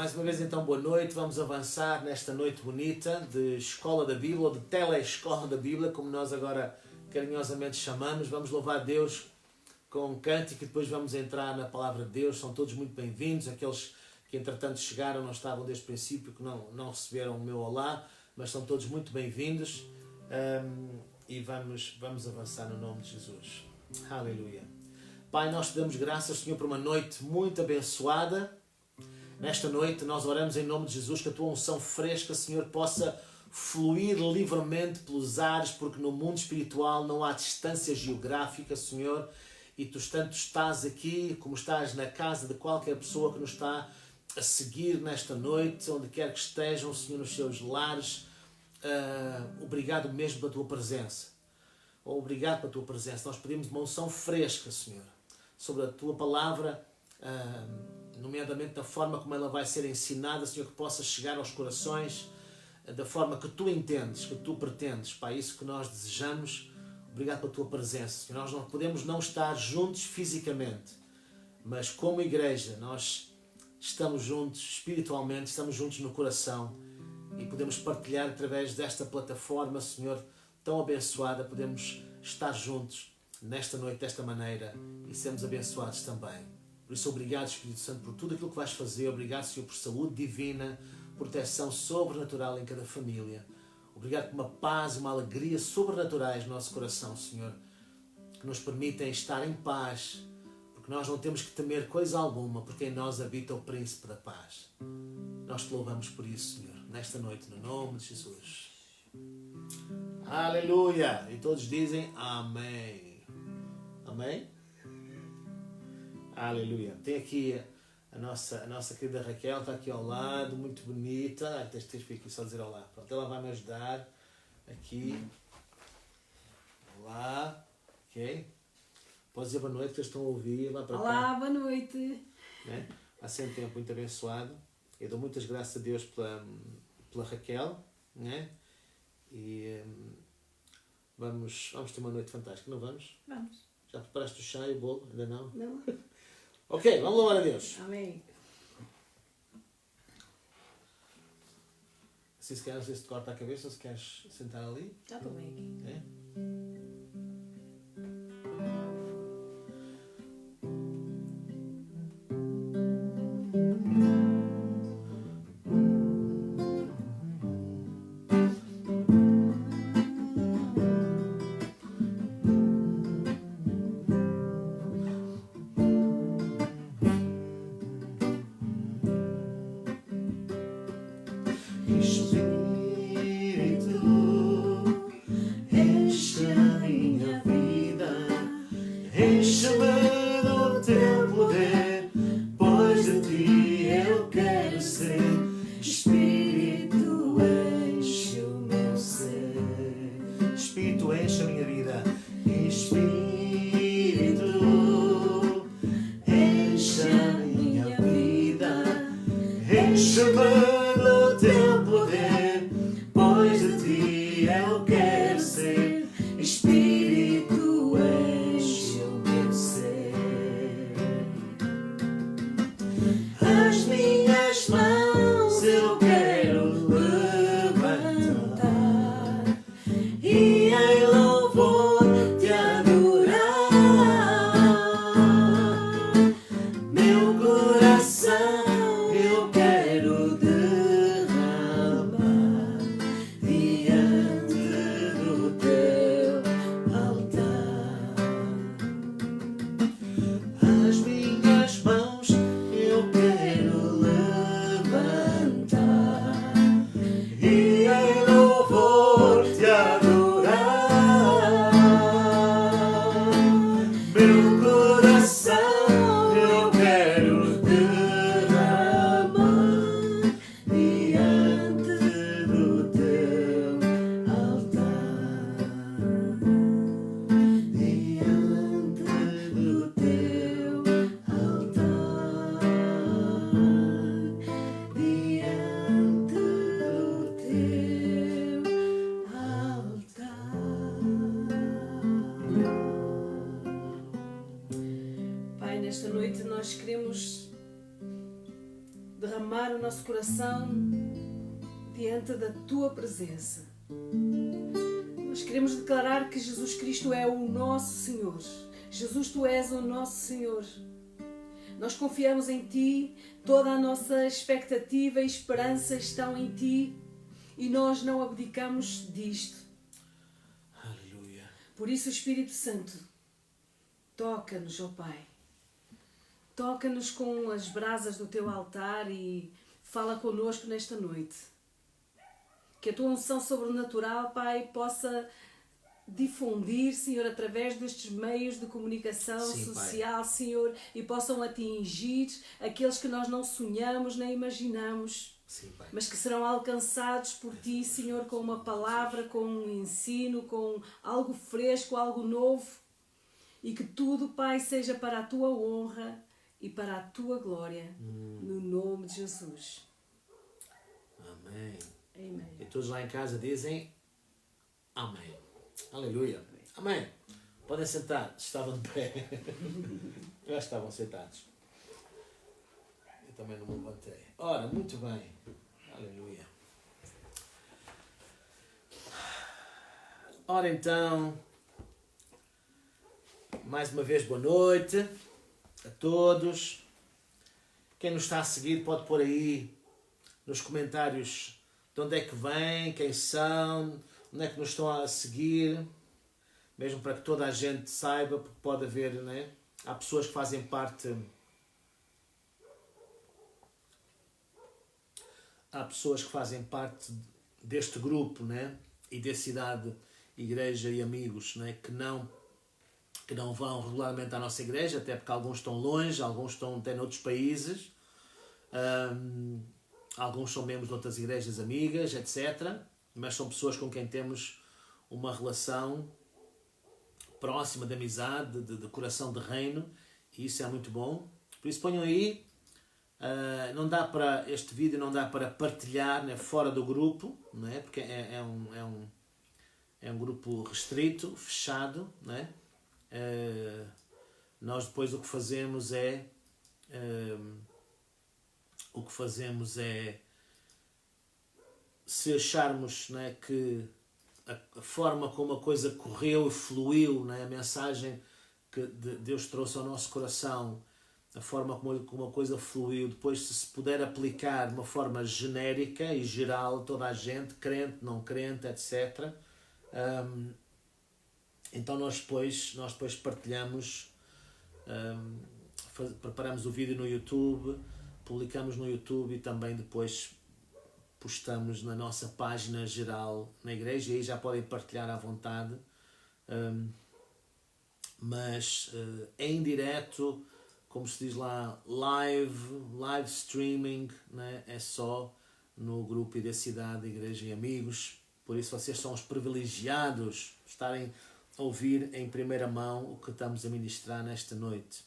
Mais uma vez então boa noite, vamos avançar nesta noite bonita de Escola da Bíblia, ou de Telescola da Bíblia, como nós agora carinhosamente chamamos. Vamos louvar a Deus com um cântico e depois vamos entrar na Palavra de Deus. São todos muito bem-vindos, aqueles que entretanto chegaram, não estavam desde o princípio, que não receberam o meu olá, mas são todos muito bem-vindos e vamos avançar no nome de Jesus. Aleluia. Pai, nós te damos graças, Senhor, por uma noite muito abençoada. Nesta noite nós oramos em nome de Jesus que a tua unção fresca, Senhor, possa fluir livremente pelos ares, porque no mundo espiritual não há distância geográfica, Senhor, e tu tanto estás aqui como estás na casa de qualquer pessoa que nos está a seguir nesta noite, onde quer que estejam, Senhor, nos seus lares. Obrigado mesmo pela tua presença. Obrigado pela tua presença. Nós pedimos uma unção fresca, Senhor, sobre a tua palavra, nomeadamente da forma como ela vai ser ensinada, Senhor, que possa chegar aos corações da forma que tu entendes, que tu pretendes. Pai, isso que nós desejamos. Obrigado pela tua presença, Senhor. Nós não podemos não estar juntos fisicamente, mas como igreja nós estamos juntos espiritualmente, estamos juntos no coração e podemos partilhar através desta plataforma, Senhor, tão abençoada. Podemos estar juntos nesta noite desta maneira e sermos abençoados também. Por isso, obrigado, Espírito Santo, por tudo aquilo que vais fazer. Obrigado, Senhor, por saúde divina, proteção sobrenatural em cada família. Obrigado por uma paz e uma alegria sobrenaturais no nosso coração, Senhor, que nos permitem estar em paz, porque nós não temos que temer coisa alguma, porque em nós habita o Príncipe da Paz. Nós te louvamos por isso, Senhor, nesta noite, no nome de Jesus. Aleluia! E todos dizem amém. Amém? Aleluia. Tem aqui a nossa querida Raquel, está aqui ao lado, muito bonita. Tens que aqui só dizer olá. Pronto, ela vai me ajudar aqui. Olá. Ok? Podes dizer boa noite, que eles estão a ouvir. Lá para olá, cá. Boa noite. Né? Há sempre tempo muito abençoado. Eu dou muitas graças a Deus pela Raquel. Né? E vamos ter uma noite fantástica, não vamos? Vamos. Já preparaste o chá e o bolo? Ainda não? Não? Ok, vamos louvar a Deus. Amém. Se queres, não sei se te corta a cabeça ou se queres sentar ali. Já estou bem aqui. É? derramar o nosso coração diante da Tua presença. Nós queremos declarar que Jesus Cristo é o nosso Senhor. Jesus, Tu és o nosso Senhor. Nós confiamos em Ti, toda a nossa expectativa e esperança estão em Ti e nós não abdicamos disto. Aleluia. Por isso, Espírito Santo, toca-nos, ó Pai. Toca-nos com as brasas do Teu altar e fala connosco nesta noite. Que a Tua unção sobrenatural, Pai, possa difundir, Senhor, através destes meios de comunicação social, Pai. Senhor, e possam atingir aqueles que nós não sonhamos nem imaginamos, Sim, Pai. Mas que serão alcançados por Ti, Senhor, com uma palavra, com um ensino, com algo fresco, algo novo, e que tudo, Pai, seja para a Tua honra e para a Tua glória, no nome de Jesus. Amém. Amém. E todos lá em casa dizem amém. Aleluia. Amém. Podem sentar. Estavam de pé. Já estavam sentados. Eu também não me levantei. Ora, muito bem. Aleluia. Ora então, mais uma vez boa noite a todos. Quem nos está a seguir pode pôr aí nos comentários de onde é que vem, quem são, onde é que nos estão a seguir, mesmo para que toda a gente saiba, porque pode haver, né? Há pessoas que fazem parte. Há pessoas que fazem parte deste grupo, né? Identidade, Igreja e Amigos, né? Que não vão regularmente à nossa igreja, até porque alguns estão longe, alguns estão até noutros países, alguns são membros de outras igrejas amigas, etc. Mas são pessoas com quem temos uma relação próxima de amizade, de coração de reino, e isso é muito bom. Por isso ponham aí, não dá para, este vídeo não dá para partilhar, né, fora do grupo, né, porque é um grupo restrito, fechado, né. Nós depois o que fazemos é se acharmos, né, que a forma como a coisa correu e fluiu, né, a mensagem que Deus trouxe ao nosso coração, a forma como a coisa fluiu, depois se puder aplicar de uma forma genérica e geral, toda a gente, crente, não crente, etc. Então nós depois partilhamos, preparamos o vídeo no YouTube, publicamos no YouTube e também depois postamos na nossa página geral na igreja, e aí já podem partilhar à vontade, mas em direto, como se diz lá, live streaming, né? É só no grupo Identidade, Igreja e Amigos. Por isso vocês são os privilegiados de estarem a ouvir em primeira mão o que estamos a ministrar nesta noite.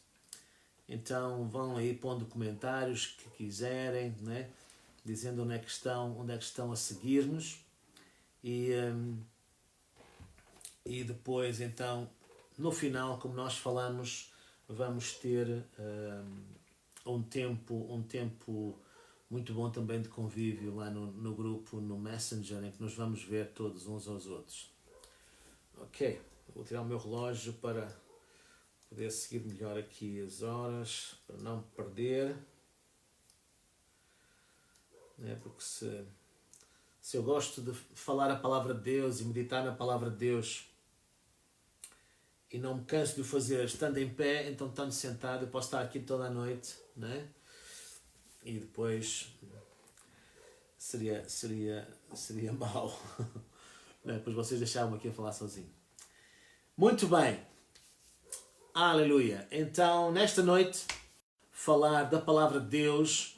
Então vão aí pondo comentários que quiserem, né? Dizendo onde é que estão a seguir-nos, e depois então no final, como nós falamos, vamos ter um tempo muito bom também de convívio lá no grupo, no Messenger, em que nos vamos ver todos uns aos outros. Ok, vou tirar o meu relógio para poder seguir melhor aqui as horas, para não perder. Porque se eu gosto de falar a palavra de Deus e meditar na palavra de Deus e não me canso de o fazer estando em pé, então estando sentado eu posso estar aqui toda a noite, né? E depois seria mau, né? Depois vocês deixavam-me aqui a falar sozinho. Muito bem, aleluia. Então nesta noite falar da palavra de Deus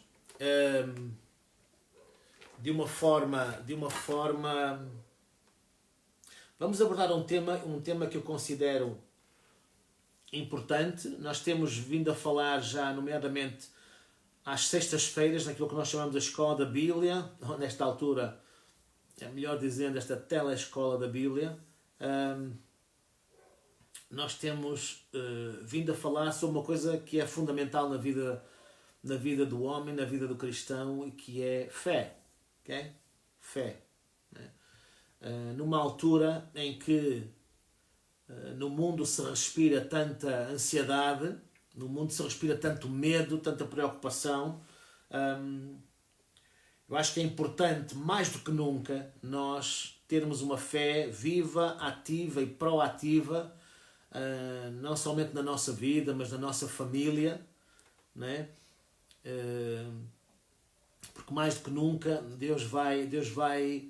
de uma forma vamos abordar um tema que eu considero importante. Nós temos vindo a falar já, nomeadamente às sextas-feiras, naquilo que nós chamamos de Escola da Bíblia, ou nesta altura, é melhor dizendo, esta telescola da Bíblia. Nós temos vindo a falar sobre uma coisa que é fundamental na vida na vida do homem, na vida do cristão, e que é fé. Okay? Fé. Né? Numa altura em que no mundo se respira tanta ansiedade, no mundo se respira tanto medo, tanta preocupação, eu acho que é importante, mais do que nunca, nós termos uma fé viva, ativa e proativa, não somente na nossa vida, mas na nossa família, né? Porque mais do que nunca Deus vai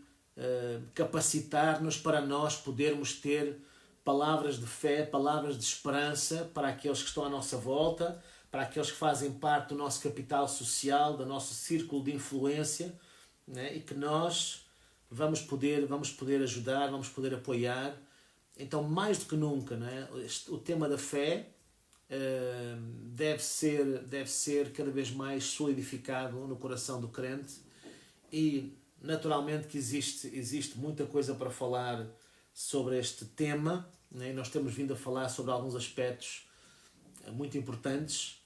capacitar-nos para nós podermos ter palavras de fé, palavras de esperança para aqueles que estão à nossa volta, para aqueles que fazem parte do nosso capital social, do nosso círculo de influência, né? E que nós vamos poder ajudar, vamos poder apoiar. Então, mais do que nunca, né? O tema da fé deve ser cada vez mais solidificado no coração do crente, e naturalmente que existe muita coisa para falar sobre este tema, né? Nós temos vindo a falar sobre alguns aspectos muito importantes.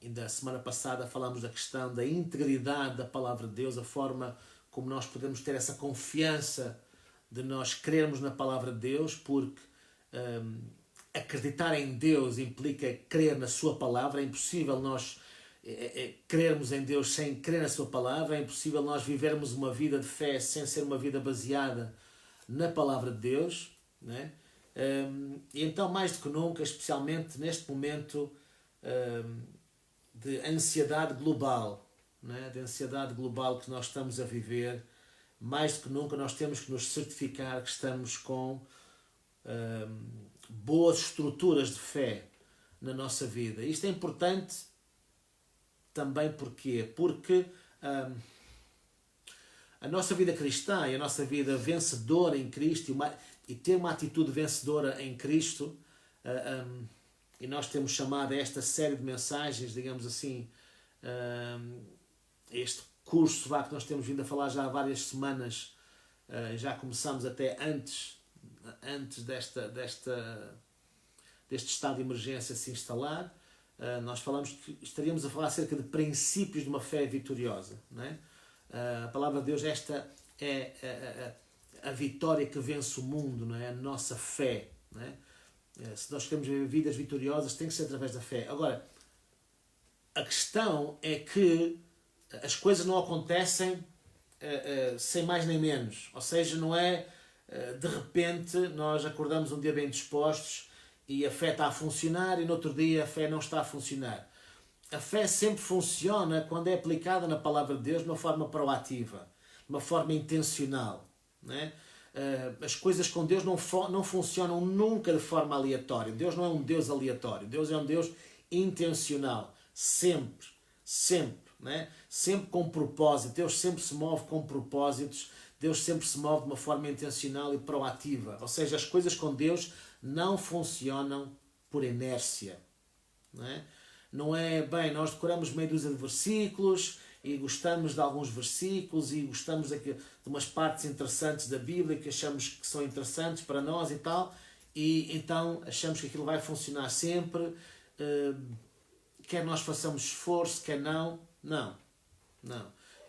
Ainda semana passada falámos da questão da integridade da palavra de Deus, a forma como nós podemos ter essa confiança de nós crermos na palavra de Deus, porque acreditar em Deus implica crer na sua palavra. É impossível nós crermos em Deus sem crer na sua palavra, é impossível nós vivermos uma vida de fé sem ser uma vida baseada na palavra de Deus, né? E então, mais do que nunca, especialmente neste momento de ansiedade global, né? De ansiedade global que nós estamos a viver, mais do que nunca nós temos que nos certificar que estamos com boas estruturas de fé na nossa vida. Isto é importante também porque a nossa vida cristã e a nossa vida vencedora em Cristo, e ter uma atitude vencedora em Cristo, e nós temos chamado a esta série de mensagens, digamos assim, este curso que nós temos vindo a falar já há várias semanas, já começamos até antes deste estado de emergência se instalar. Nós falamos que estaríamos a falar acerca de princípios de uma fé vitoriosa, não é? A palavra de Deus, esta é a vitória que vence o mundo, não é? A nossa fé, não é? Se nós queremos viver vidas vitoriosas, tem que ser através da fé. Agora, a questão é que as coisas não acontecem sem mais nem menos. Ou seja, não é de repente nós acordamos um dia bem dispostos e a fé está a funcionar, e no outro dia a fé não está a funcionar. A fé sempre funciona quando é aplicada na palavra de Deus de uma forma proativa, de uma forma intencional, não é? As coisas com Deus não funcionam nunca de forma aleatória. Deus não é um Deus aleatório. Deus é um Deus intencional. Sempre. Não é? Sempre com propósito. Deus sempre se move com propósitos. Deus sempre se move de uma forma intencional e proativa. Ou seja, as coisas com Deus não funcionam por inércia. Não é bem, nós decoramos meia dúzia de versículos e gostamos de alguns versículos e gostamos de umas partes interessantes da Bíblia que achamos que são interessantes para nós e tal, e então achamos que aquilo vai funcionar sempre, quer nós façamos esforço, quer não. Não.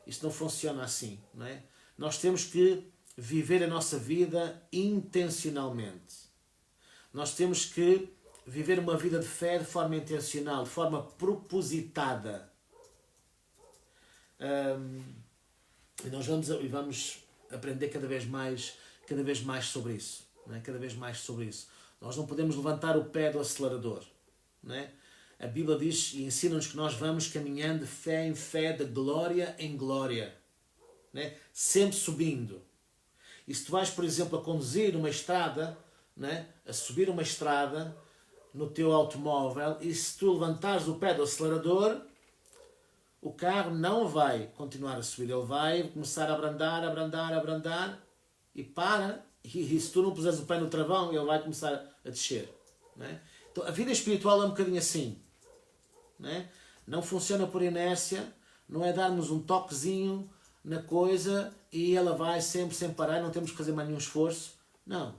Isto não funciona assim, não é? Nós temos que viver a nossa vida intencionalmente. Nós temos que viver uma vida de fé de forma intencional, de forma propositada. E nós vamos aprender cada vez mais sobre isso, não é? Cada vez mais sobre isso. Nós não podemos levantar o pé do acelerador, não é? A Bíblia diz e ensina-nos que nós vamos caminhando de fé em fé, de glória em glória, não é? Sempre subindo. E se tu vais, por exemplo, a conduzir uma estrada, não é? A subir uma estrada no teu automóvel, e se tu levantares o pé do acelerador, o carro não vai continuar a subir, ele vai começar a abrandar e para, e se tu não puseres o pé no travão, ele vai começar a descer, não é? Então a vida espiritual é um bocadinho assim, não é? Não funciona por inércia, não é darmos um toquezinho na coisa e ela vai sempre sem parar, não temos que fazer mais nenhum esforço. Não.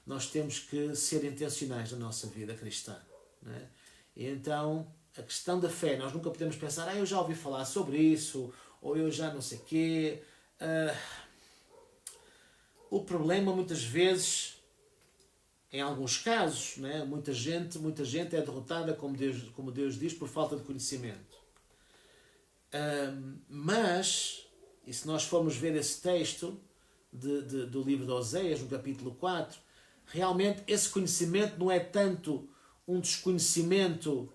Nós temos que ser intencionais na nossa vida cristã, não é? E então a questão da fé, nós nunca podemos pensar, eu já ouvi falar sobre isso, ou eu já não sei quê. O problema muitas vezes, em alguns casos, né, muita gente é derrotada, como Deus diz, por falta de conhecimento. Mas, e se nós formos ver esse texto do livro de Oséias, no capítulo 4, realmente esse conhecimento não é tanto um desconhecimento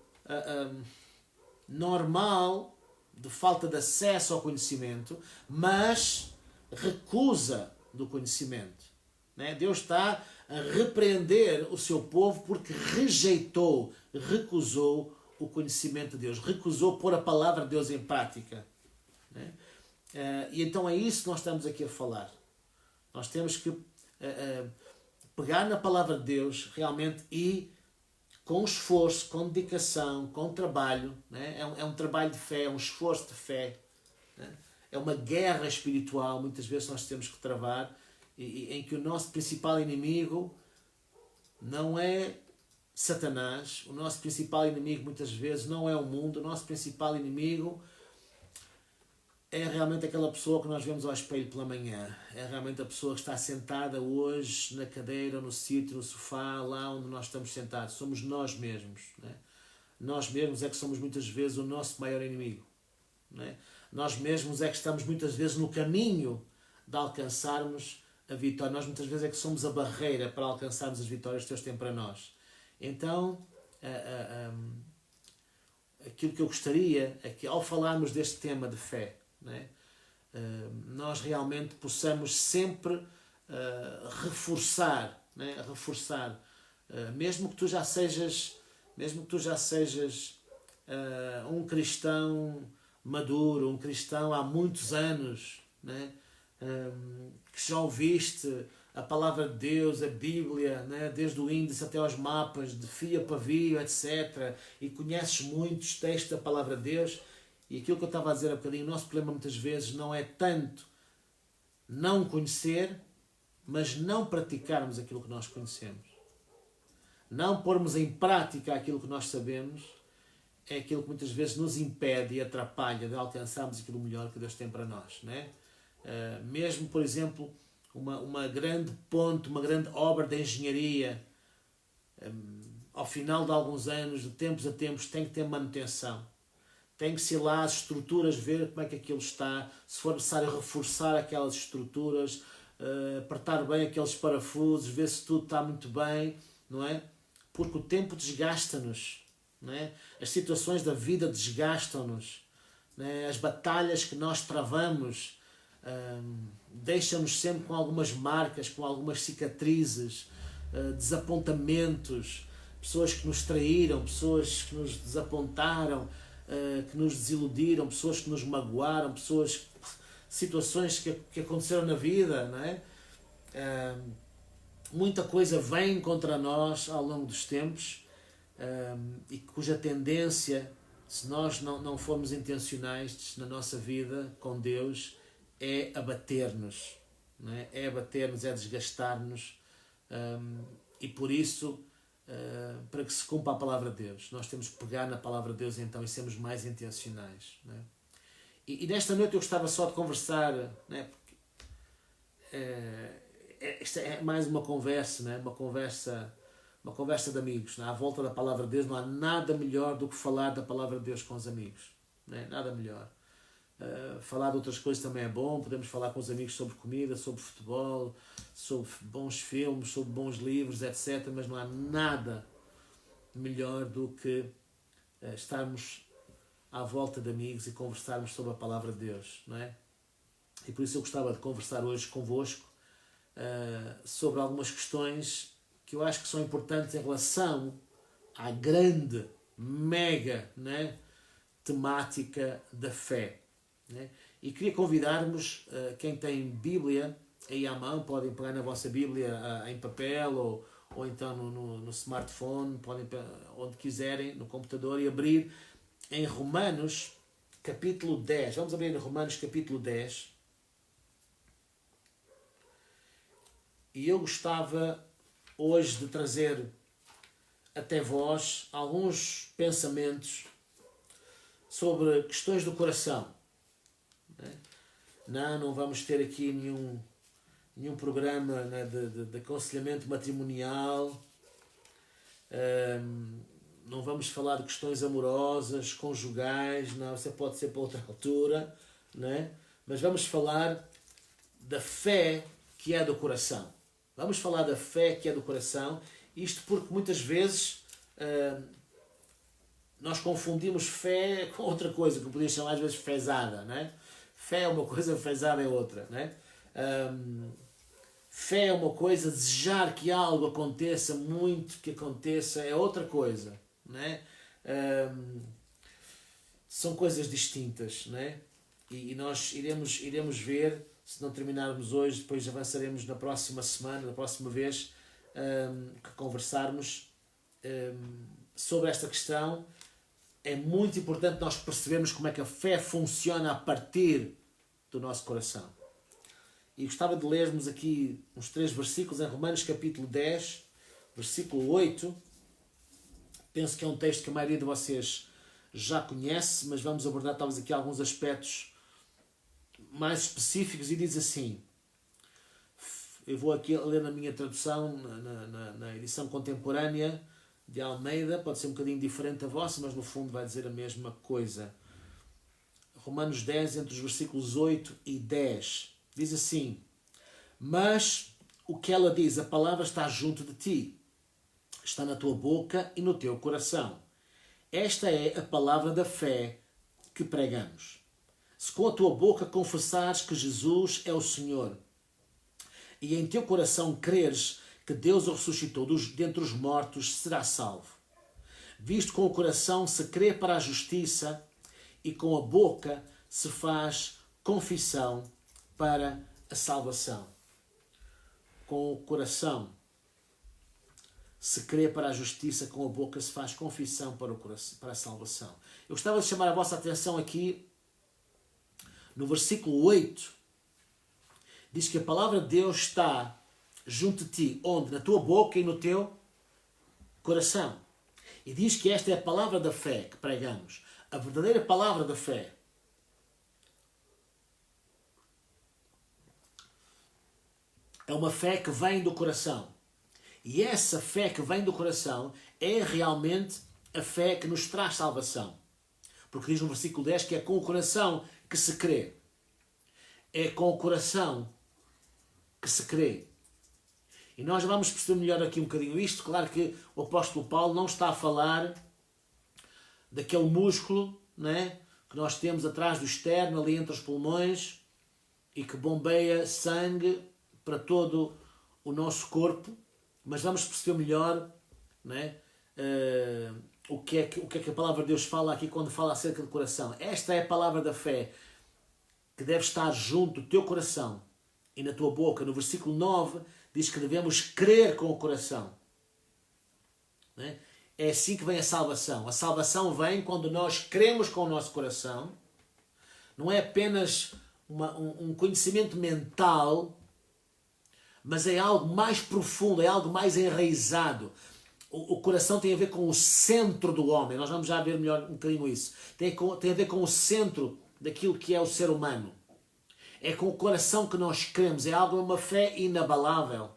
normal, de falta de acesso ao conhecimento, mas recusa do conhecimento. Né? Deus está a repreender o seu povo porque recusou o conhecimento de Deus, recusou pôr a palavra de Deus em prática. Né? E então é isso que nós estamos aqui a falar. Nós temos que pegar na palavra de Deus realmente e com esforço, com dedicação, com trabalho. Né? É um trabalho de fé, é um esforço de fé. Né? É uma guerra espiritual, muitas vezes nós temos que travar, em que o nosso principal inimigo não é Satanás, o nosso principal inimigo muitas vezes não é o mundo, o nosso principal inimigo é realmente aquela pessoa que nós vemos ao espelho pela manhã, é realmente a pessoa que está sentada hoje na cadeira, no sítio, no sofá, lá onde nós estamos sentados. Somos nós mesmos. Né? Nós mesmos é que somos muitas vezes o nosso maior inimigo. Né? Nós mesmos é que estamos muitas vezes no caminho de alcançarmos a vitória. Nós muitas vezes é que somos a barreira para alcançarmos as vitórias que Deus tem para nós. Então, aquilo que eu gostaria é que ao falarmos deste tema de fé, né, nós realmente possamos sempre reforçar, né, mesmo que tu já sejas um cristão maduro, um cristão há muitos anos, né, que já ouviste a palavra de Deus, a Bíblia, né, desde o índice até aos mapas, de fio a pavio, etc. E conheces muitos textos da palavra de Deus. E aquilo que eu estava a dizer há bocadinho, o nosso problema muitas vezes não é tanto não conhecer, mas não praticarmos aquilo que nós conhecemos. Não pormos em prática aquilo que nós sabemos, é aquilo que muitas vezes nos impede e atrapalha de alcançarmos aquilo melhor que Deus tem para nós. Né? Mesmo, por exemplo, uma grande ponte, uma grande obra de engenharia, ao final de alguns anos, de tempos a tempos, tem que ter manutenção. Tem que ser lá as estruturas, ver como é que aquilo está, se for necessário reforçar aquelas estruturas, apertar bem aqueles parafusos, ver se tudo está muito bem, não é? Porque o tempo desgasta-nos, não é? As situações da vida desgastam-nos, não é? As batalhas que nós travamos deixam-nos sempre com algumas marcas, com algumas cicatrizes, desapontamentos, pessoas que nos traíram, pessoas que nos desapontaram, que nos desiludiram, pessoas que nos magoaram, situações que aconteceram na vida, não é? Muita coisa vem contra nós ao longo dos tempos, e cuja tendência, se nós não formos intencionais na nossa vida com Deus, é abater-nos, não é? É abater-nos, é desgastar-nos, e por isso, para que se cumpra a palavra de Deus, nós temos que pegar na palavra de Deus então e sermos mais intencionais. Não é? E nesta noite eu gostava só de conversar, não é? Porque, esta é mais uma conversa, não é? Uma conversa de amigos. Não é? À volta da palavra de Deus não há nada melhor do que falar da palavra de Deus com os amigos. Não é? Nada melhor. Falar de outras coisas também é bom, podemos falar com os amigos sobre comida, sobre futebol, sobre bons filmes, sobre bons livros, etc. Mas não há nada melhor do que estarmos à volta de amigos e conversarmos sobre a palavra de Deus, não é? E por isso eu gostava de conversar hoje convosco sobre algumas questões que eu acho que são importantes em relação à grande, mega, não é? Temática da fé. Né? E queria convidar-vos, quem tem Bíblia aí à mão, podem pegar na vossa Bíblia em papel ou então no smartphone, podem onde quiserem, no computador, e abrir em Romanos capítulo 10. Vamos abrir em Romanos capítulo 10. E eu gostava hoje de trazer até vós alguns pensamentos sobre questões do coração. Não vamos ter aqui nenhum programa, né, de aconselhamento matrimonial. Não vamos falar de questões amorosas, conjugais, não, isso pode ser para outra altura, né? Mas vamos falar da fé que é do coração. Vamos falar da fé que é do coração, isto porque muitas vezes nós confundimos fé com outra coisa, que podia chamar às vezes fezada, né? Fé é uma coisa, fezada é outra, né? Fé é uma coisa, desejar que algo aconteça, muito que aconteça, é outra coisa, né? São coisas distintas, né? E nós iremos ver, se não terminarmos hoje, depois avançaremos na próxima semana, na próxima vez que conversarmos sobre esta questão. É muito importante nós percebermos como é que a fé funciona a partir do nosso coração. E gostava de lermos aqui uns 3 versículos em Romanos capítulo 10, versículo 8. Penso que é um texto que a maioria de vocês já conhece, mas vamos abordar talvez aqui alguns aspectos mais específicos, e diz assim, eu vou aqui ler na minha tradução, na edição contemporânea de Almeida, pode ser um bocadinho diferente da vossa, mas no fundo vai dizer a mesma coisa. Romanos 10, entre os versículos 8 e 10, diz assim: mas o que ela diz, a palavra está junto de ti, está na tua boca e no teu coração. Esta é a palavra da fé que pregamos. Se com a tua boca confessares que Jesus é o Senhor e em teu coração creres que Deus o ressuscitou dentre os mortos, será salvo. Visto com o coração se crê para a justiça e com a boca se faz confissão para a salvação. Com o coração se crê para a justiça, com a boca se faz confissão para a salvação. Eu gostava de chamar a vossa atenção aqui no versículo 8. Diz que a palavra de Deus está junto de ti, onde? Na tua boca e no teu coração. E diz que esta é a palavra da fé que pregamos. A verdadeira palavra da fé. É uma fé que vem do coração. E essa fé que vem do coração é realmente a fé que nos traz salvação. Porque diz no versículo 10 que é com o coração que se crê. É com o coração que se crê. E nós vamos perceber melhor aqui um bocadinho isto. Claro que o apóstolo Paulo não está a falar daquele músculo, né, que nós temos atrás do externo, ali entre os pulmões, e que bombeia sangue para todo o nosso corpo. Mas vamos perceber melhor, né, o que é que a palavra de Deus fala aqui quando fala acerca do coração. Esta é a palavra da fé que deve estar junto do teu coração e na tua boca. No versículo 9 diz que devemos crer com o coração. Né? É assim que vem a salvação. A salvação vem quando nós cremos com o nosso coração. Não é apenas um conhecimento mental, mas é algo mais profundo, é algo mais enraizado. O coração tem a ver com o centro do homem. Nós vamos já ver melhor um bocadinho isso. Tem a ver com o centro daquilo que é o ser humano. É com o coração que nós cremos. É algo, uma fé inabalável.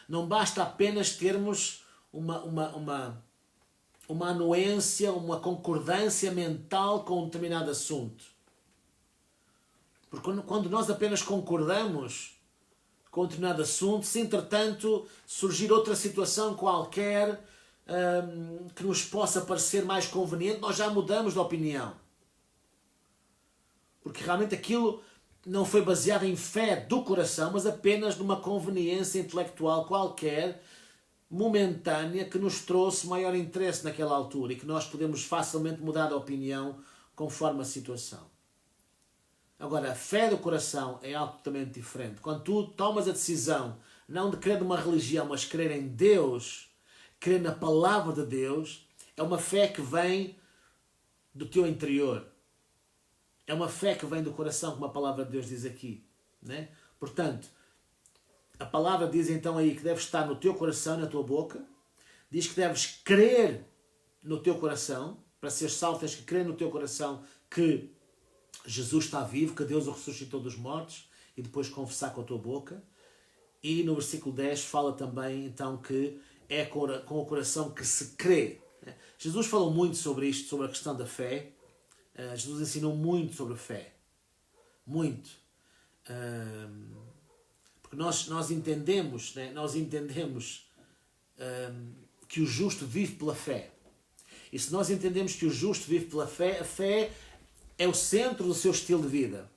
Não basta apenas termos uma anuência, uma concordância mental com um determinado assunto. Porque quando nós apenas concordamos com um determinado assunto, se entretanto surgir outra situação qualquer que nos possa parecer mais conveniente, nós já mudamos de opinião. Porque realmente aquilo não foi baseado em fé do coração, mas apenas numa conveniência intelectual qualquer, momentânea, que nos trouxe maior interesse naquela altura e que nós podemos facilmente mudar de opinião conforme a situação. Agora, a fé do coração é algo totalmente diferente. Quando tu tomas a decisão não de crer numa religião, mas crer em Deus, crer na palavra de Deus, é uma fé que vem do teu interior. É uma fé que vem do coração, como a palavra de Deus diz aqui. Né? Portanto, a palavra diz então aí que deve estar no teu coração, na tua boca. Diz que deves crer no teu coração. Para ser salvo tens que crer no teu coração que Jesus está vivo, que Deus o ressuscitou dos mortos, e depois confessar com a tua boca. E no versículo 10 fala também então que é com o coração que se crê. Jesus falou muito sobre isto, sobre a questão da fé. Jesus ensinou muito sobre a fé. Muito. Porque nós entendemos, né? Nós entendemos que o justo vive pela fé. E se nós entendemos que o justo vive pela fé, a fé é o centro do seu estilo de vida.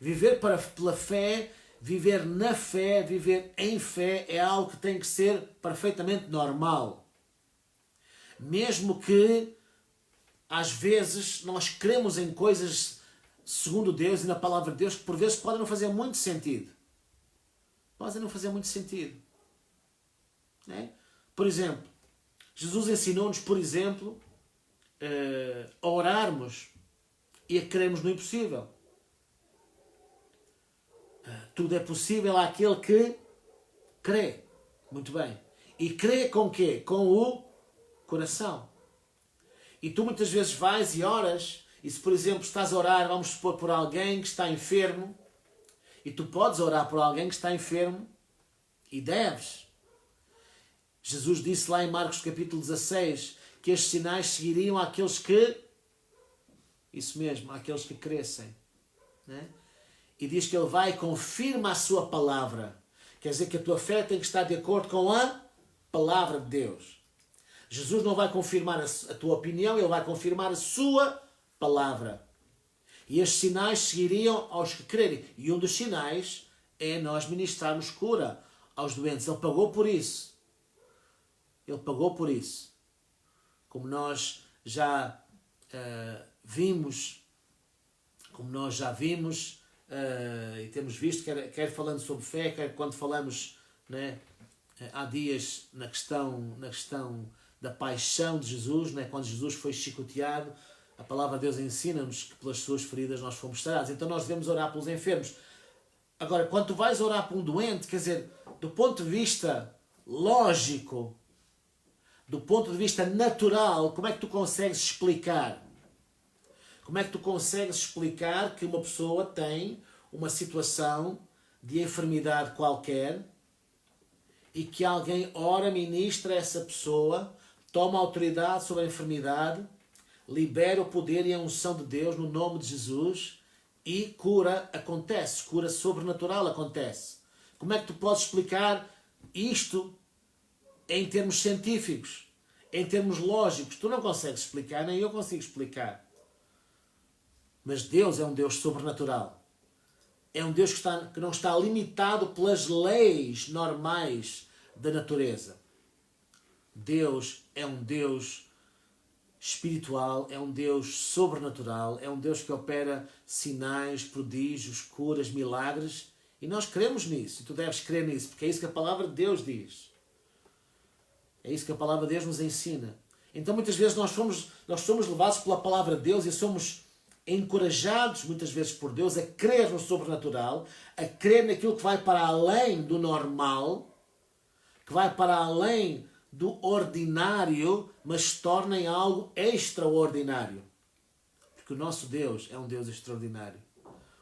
Viver pela fé, viver na fé, viver em fé é algo que tem que ser perfeitamente normal. Mesmo que às vezes nós cremos em coisas segundo Deus e na palavra de Deus que por vezes podem não fazer muito sentido. Podem não fazer muito sentido. Né? Por exemplo, Jesus ensinou-nos, por exemplo, a orarmos e a crermos no impossível. Tudo é possível àquele que crê. Muito bem. E crê com quê? Com o coração. E tu muitas vezes vais e oras, e se por exemplo estás a orar, vamos supor, por alguém que está enfermo, e tu podes orar por alguém que está enfermo, e deves. Jesus disse lá em Marcos capítulo 16 que estes sinais seguiriam àqueles que, isso mesmo, àqueles que crescem. Né? E diz que ele vai e confirma a sua palavra. Quer dizer que a tua fé tem que estar de acordo com a palavra de Deus. Jesus não vai confirmar a tua opinião, ele vai confirmar a sua palavra. E estes sinais seguiriam aos que crerem. E um dos sinais é nós ministrarmos cura aos doentes. Ele pagou por isso. Ele pagou por isso. Como nós já vimos, e temos visto, quer falando sobre fé, quer quando falamos, né, há dias na questão da paixão de Jesus, né, quando Jesus foi chicoteado, a palavra de Deus ensina-nos que pelas suas feridas nós fomos sarados. Então nós devemos orar pelos enfermos. Agora, quando tu vais orar por um doente, quer dizer, do ponto de vista lógico, do ponto de vista natural, como é que tu consegues explicar? Como é que tu consegues explicar que uma pessoa tem uma situação de enfermidade qualquer e que alguém ora, ministra a essa pessoa, toma autoridade sobre a enfermidade, libera o poder e a unção de Deus no nome de Jesus e cura acontece, cura sobrenatural acontece. Como é que tu podes explicar isto em termos científicos, em termos lógicos? Tu não consegues explicar, nem eu consigo explicar. Mas Deus é um Deus sobrenatural. É um Deus que não está limitado pelas leis normais da natureza. Deus é um Deus espiritual, é um Deus sobrenatural, é um Deus que opera sinais, prodígios, curas, milagres, e nós cremos nisso, e tu deves crer nisso, porque é isso que a palavra de Deus diz. É isso que a palavra de Deus nos ensina. Então muitas vezes nós somos levados pela palavra de Deus e somos encorajados muitas vezes por Deus a crer no sobrenatural, a crer naquilo que vai para além do normal, que vai para além do ordinário, mas se torna em algo extraordinário. Porque o nosso Deus é um Deus extraordinário.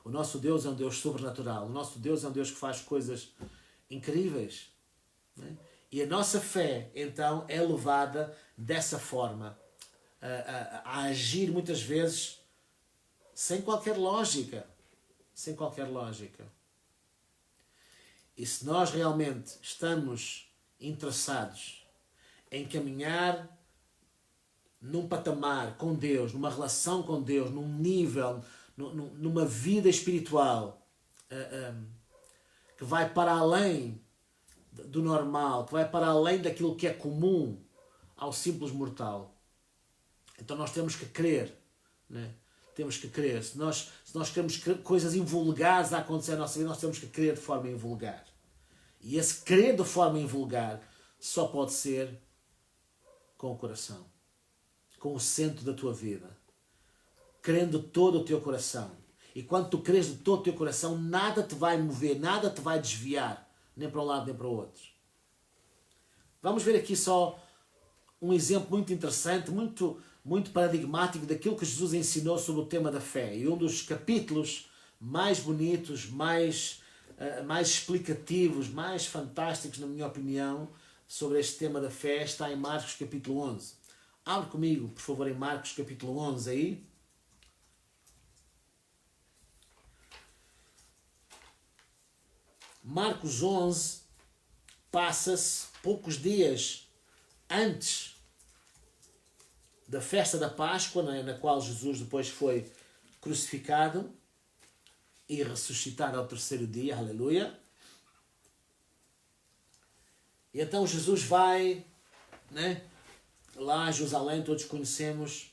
O nosso Deus é um Deus sobrenatural. O nosso Deus é um Deus que faz coisas incríveis. Né? E a nossa fé, então, é levada dessa forma, a agir muitas vezes sem qualquer lógica. Sem qualquer lógica. E se nós realmente estamos interessados em caminhar num patamar com Deus, numa relação com Deus, num nível, numa vida espiritual que vai para além do normal, que vai para além daquilo que é comum ao simples mortal, então nós temos que crer, né? Temos que crer. Se nós queremos coisas invulgares a acontecer na nossa vida, nós temos que crer de forma invulgar. E esse crer de forma invulgar só pode ser com o coração, com o centro da tua vida, crendo de todo o teu coração. E quando tu crês de todo o teu coração, nada te vai mover, nada te vai desviar, nem para um lado nem para o outro. Vamos ver aqui só um exemplo muito interessante, muito paradigmático daquilo que Jesus ensinou sobre o tema da fé. E um dos capítulos mais bonitos, mais explicativos, mais fantásticos, na minha opinião, sobre este tema da fé, está em Marcos capítulo 11. Abre comigo, por favor, em Marcos capítulo 11 aí. Marcos 11 passa-se poucos dias antes da festa da Páscoa, na qual Jesus depois foi crucificado e ressuscitado ao terceiro dia, aleluia. E então Jesus vai, lá a Jerusalém, todos conhecemos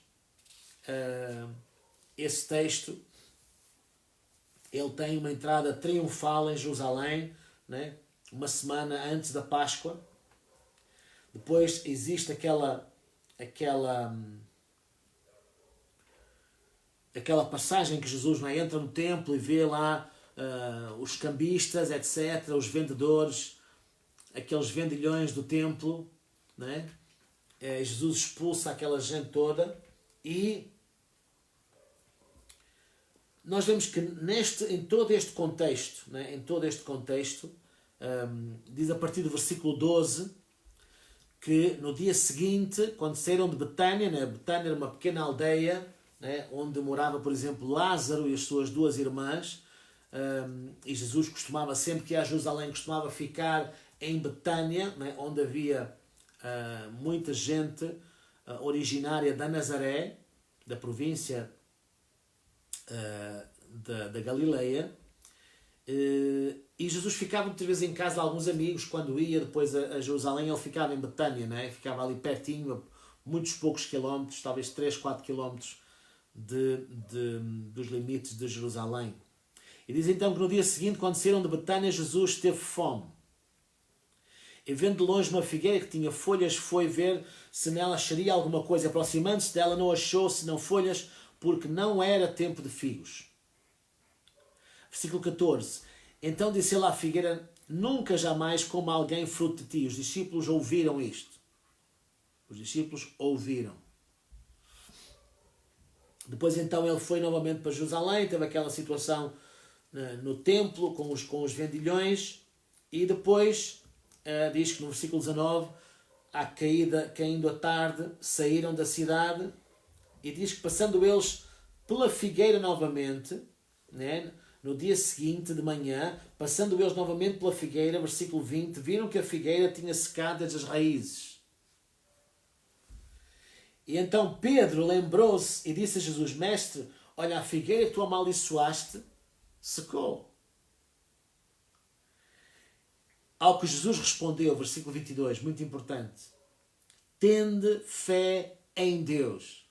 esse texto. Ele tem uma entrada triunfal em Jerusalém, uma semana antes da Páscoa. Depois existe aquela passagem que Jesus entra no templo e vê lá os cambistas, etc., os vendedores, aqueles vendilhões do templo, Jesus expulsa aquela gente toda e nós vemos que em todo este contexto, diz a partir do versículo 12, que no dia seguinte, quando saíram de Betânia, Betânia era uma pequena aldeia, onde morava, por exemplo, Lázaro e as suas duas irmãs, e Jesus costumava, sempre que ia a Jerusalém, costumava ficar em Betânia, onde havia muita gente originária da Nazaré, da província da Galileia, e Jesus ficava muitas vezes em casa de alguns amigos. Quando ia depois a Jerusalém, ele ficava em Betânia, ficava ali pertinho, muitos poucos quilómetros, talvez 3, 4 quilómetros dos limites de Jerusalém. E diz então que no dia seguinte, quando saíram de Betânia, Jesus teve fome. E vendo de longe uma figueira que tinha folhas, foi ver se nela acharia alguma coisa. Aproximando-se dela, não achou senão folhas, porque não era tempo de figos. Versículo 14. Então disse ele à figueira: nunca jamais coma alguém fruto de ti. Os discípulos ouviram isto. Os discípulos ouviram. Depois então ele foi novamente para Jerusalém, teve aquela situação no templo com os vendilhões, e depois diz que no versículo 19, caindo a tarde, saíram da cidade, e diz que passando eles pela figueira novamente, no dia seguinte de manhã, passando eles novamente pela figueira, versículo 20, viram que a figueira tinha secado desde as raízes. E então Pedro lembrou-se e disse a Jesus: Mestre, olha, a figueira que tu amaldiçoaste secou. Ao que Jesus respondeu, versículo 22, muito importante: tende fé em Deus.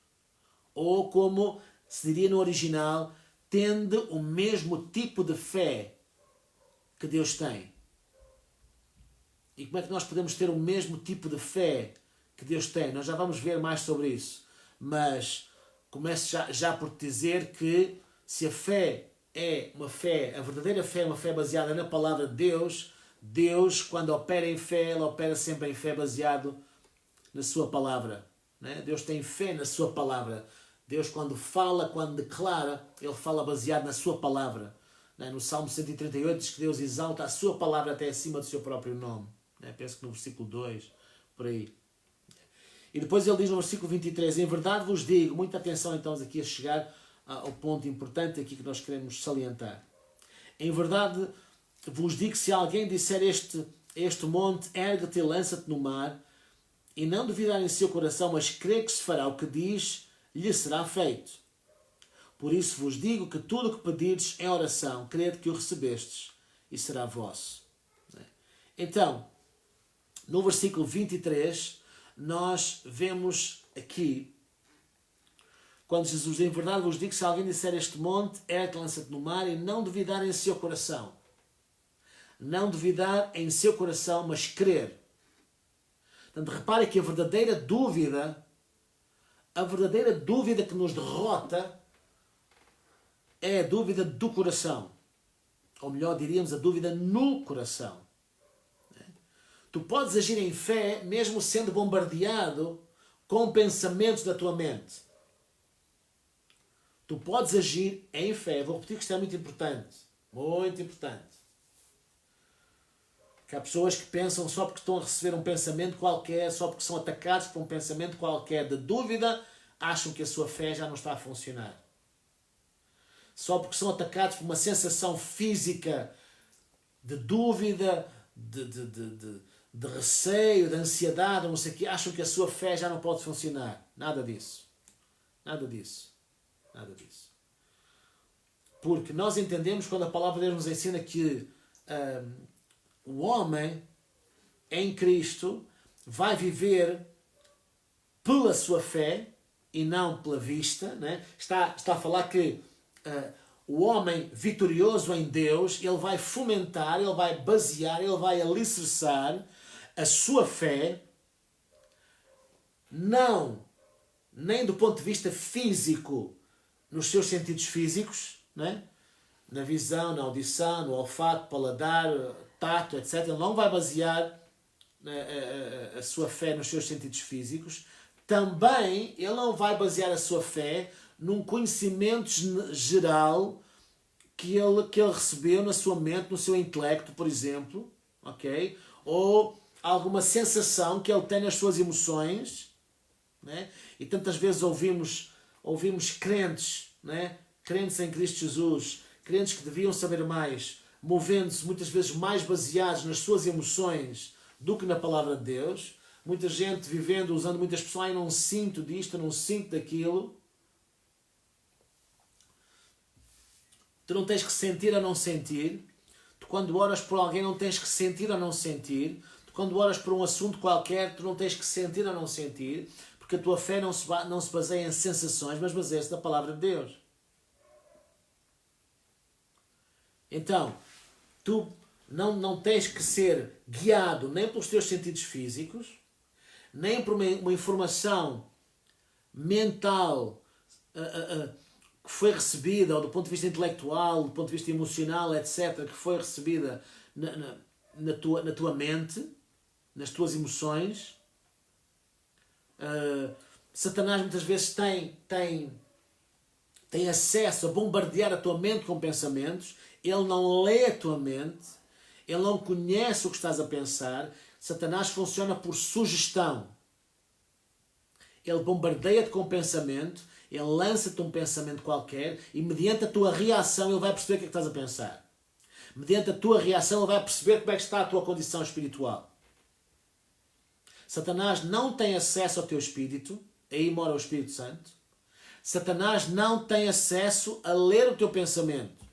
Ou como se diria no original, tende o mesmo tipo de fé que Deus tem. E como é que nós podemos ter o mesmo tipo de fé que Deus tem? Nós já vamos ver mais sobre isso. Mas começo já por te dizer que se a fé é uma fé, a verdadeira fé é uma fé baseada na palavra de Deus, Deus, quando opera em fé, Ele opera sempre em fé baseado na sua palavra. Deus tem fé na sua palavra. Deus, quando fala, quando declara, Ele fala baseado na sua palavra. No Salmo 138 diz que Deus exalta a sua palavra até acima do seu próprio nome. Penso que no versículo 2, por aí. E depois ele diz no versículo 23, em verdade vos digo, muita atenção então aqui a chegar ao ponto importante aqui que nós queremos salientar. Em verdade vos digo que se alguém disser este monte, ergue-te e lança-te no mar, e não duvidar em seu coração, mas crê que se fará o que diz, lhe será feito. Por isso vos digo que tudo o que pedirdes em oração, crede que o recebestes e será vosso. Então, no versículo 23, nós vemos aqui, quando Jesus diz, em verdade vos digo, se alguém disser este monte, ergue-te, lança-te no mar, e não duvidar em seu coração. Não duvidar em seu coração, mas crer. Portanto, repare que a verdadeira dúvida que nos derrota é a dúvida do coração. Ou melhor, diríamos, a dúvida no coração. Tu podes agir em fé mesmo sendo bombardeado com pensamentos da tua mente. Tu podes agir em fé. Vou repetir que isto é muito importante. Muito importante. Que há pessoas que pensam só porque estão a receber um pensamento qualquer, só porque são atacados por um pensamento qualquer de dúvida, acham que a sua fé já não está a funcionar. Só porque são atacados por uma sensação física de dúvida, de receio, de ansiedade, não sei o quê, acham que a sua fé já não pode funcionar. Nada disso. Nada disso. Nada disso. Porque nós entendemos quando a palavra de Deus nos ensina que o homem em Cristo vai viver pela sua fé e não pela vista, né? Está a falar que o homem vitorioso em Deus, ele vai fomentar, ele vai basear, ele vai alicerçar a sua fé, não nem do ponto de vista físico, nos seus sentidos físicos, né? Na visão, na audição, no olfato, paladar, tato, etc. Ele não vai basear a sua fé nos seus sentidos físicos. Também ele não vai basear a sua fé num conhecimento geral que ele recebeu na sua mente, no seu intelecto, por exemplo, ok? Ou alguma sensação que ele tem nas suas emoções, né? E tantas vezes ouvimos crentes, né? Crentes em Cristo Jesus, crentes que deviam saber mais, movendo-se muitas vezes mais baseados nas suas emoções do que na palavra de Deus. Muita gente vivendo, usando muitas pessoas, eu não sinto disto, eu não sinto daquilo. Tu não tens que sentir ou não sentir. Tu quando oras por alguém não tens que sentir ou não sentir. Tu quando oras por um assunto qualquer, tu não tens que sentir ou não sentir. Porque a tua fé não se baseia em sensações, mas baseia-se na palavra de Deus. Então, tu não tens que ser guiado nem pelos teus sentidos físicos, nem por uma informação mental que foi recebida, ou do ponto de vista intelectual, do ponto de vista emocional, etc., que foi recebida na tua mente, nas tuas emoções. Satanás muitas vezes tem acesso a bombardear a tua mente com pensamentos. Ele não lê a tua mente, ele não conhece o que estás a pensar. Satanás funciona por sugestão. Ele bombardeia-te com pensamento, ele lança-te um pensamento qualquer e mediante a tua reação ele vai perceber o que é que estás a pensar. Mediante a tua reação ele vai perceber como é que está a tua condição espiritual. Satanás não tem acesso ao teu espírito, aí mora o Espírito Santo. Satanás não tem acesso a ler o teu pensamento.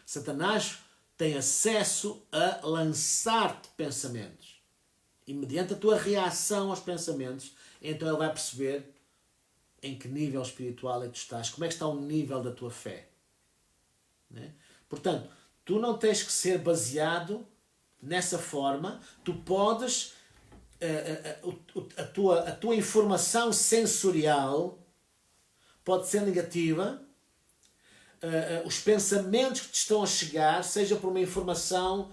Satanás tem acesso a lançar-te pensamentos. E mediante a tua reação aos pensamentos, então ele vai perceber em que nível espiritual é que tu estás, como é que está o nível da tua fé. Né? Portanto, tu não tens que ser baseado nessa forma. Tu podes, a tua informação sensorial pode ser negativa. Os pensamentos que te estão a chegar, seja por uma informação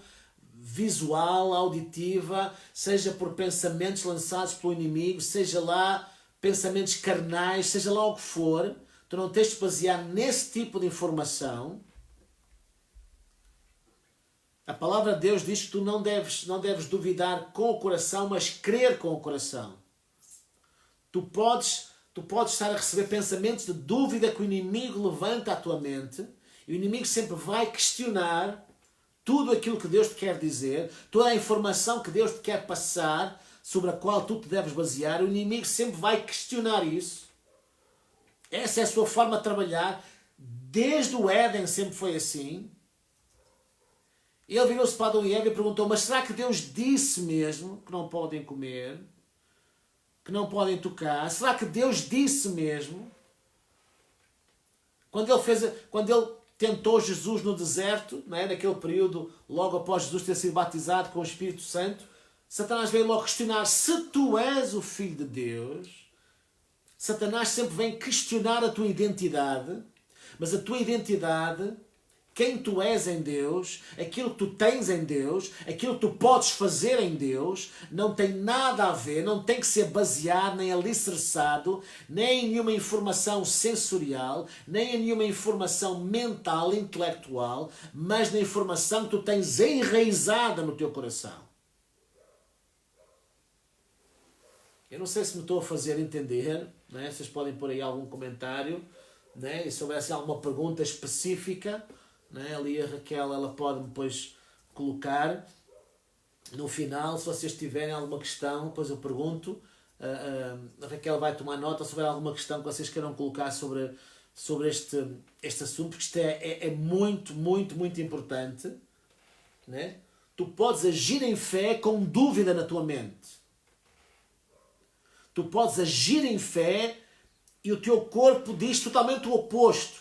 visual, auditiva, seja por pensamentos lançados pelo inimigo, seja lá pensamentos carnais, seja lá o que for, tu não tens de basear nesse tipo de informação. A palavra de Deus diz que tu não deves duvidar com o coração, mas crer com o coração. Tu podes estar a receber pensamentos de dúvida que o inimigo levanta à tua mente, e o inimigo sempre vai questionar tudo aquilo que Deus te quer dizer, toda a informação que Deus te quer passar, sobre a qual tu te deves basear. O inimigo sempre vai questionar isso. Essa é a sua forma de trabalhar. Desde o Éden sempre foi assim. Ele virou-se para Adão e Eva e perguntou: mas será que Deus disse mesmo que não podem comer? Que não podem tocar? Será que Deus disse mesmo? Quando ele tentou Jesus no deserto, não é? Naquele período, logo após Jesus ter sido batizado com o Espírito Santo, Satanás veio logo questionar: se tu és o Filho de Deus. Satanás sempre vem questionar a tua identidade, mas a tua identidade, quem tu és em Deus, aquilo que tu tens em Deus, aquilo que tu podes fazer em Deus, não tem nada a ver, não tem que ser baseado, nem alicerçado, nem em nenhuma informação sensorial, nem em nenhuma informação mental, intelectual, mas na informação que tu tens enraizada no teu coração. Eu não sei se me estou a fazer entender, né? Vocês podem pôr aí algum comentário, né? E se houvesse alguma pergunta específica, né? Ali a Raquel ela pode depois colocar no final. Se vocês tiverem alguma questão, depois eu pergunto. A Raquel vai tomar nota se houver alguma questão que vocês queiram colocar sobre este assunto, porque isto é muito, muito, muito importante, né? Tu podes agir em fé com dúvida na tua mente. Tu podes agir em fé e o teu corpo diz totalmente o oposto.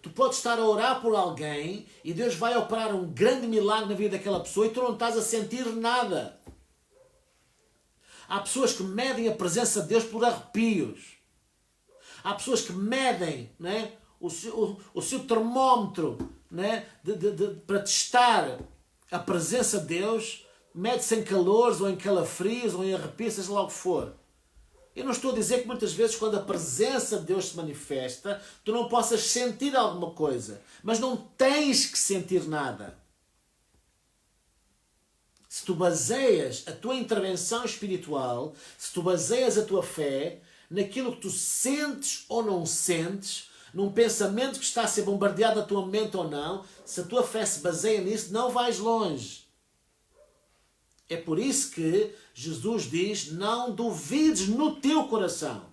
Tu podes estar a orar por alguém e Deus vai operar um grande milagre na vida daquela pessoa e tu não estás a sentir nada. Há pessoas que medem a presença de Deus por arrepios. Há pessoas que medem, né, o seu termómetro, né, para testar a presença de Deus. Mede-se em calores, ou em calafrios, ou em arrepios, seja lá o que for. Eu não estou a dizer que muitas vezes quando a presença de Deus se manifesta, tu não possas sentir alguma coisa. Mas não tens que sentir nada. Se tu baseias a tua intervenção espiritual, se tu baseias a tua fé naquilo que tu sentes ou não sentes, num pensamento que está a ser bombardeado na tua mente ou não, se a tua fé se baseia nisso, não vais longe. É por isso que Jesus diz, não duvides no teu coração.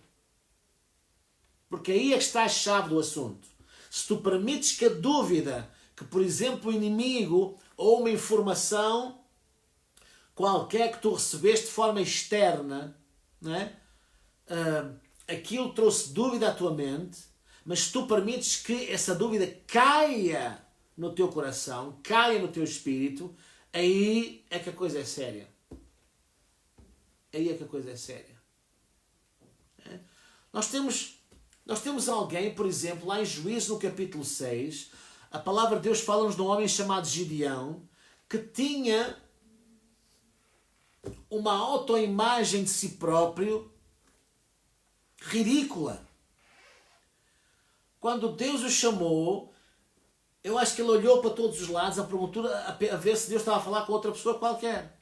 Porque aí é que está a chave do assunto. Se tu permites que a dúvida, que por exemplo o inimigo ou uma informação qualquer que tu recebeste de forma externa, não é? Aquilo trouxe dúvida à tua mente, mas se tu permites que essa dúvida caia no teu coração, caia no teu espírito, aí é que a coisa é séria. Aí é que a coisa é séria. É? Nós temos alguém, por exemplo, lá em Juízes no capítulo 6, a palavra de Deus fala-nos de um homem chamado Gideão, que tinha uma autoimagem de si próprio ridícula. Quando Deus o chamou, eu acho que ele olhou para todos os lados a ver se Deus estava a falar com outra pessoa qualquer.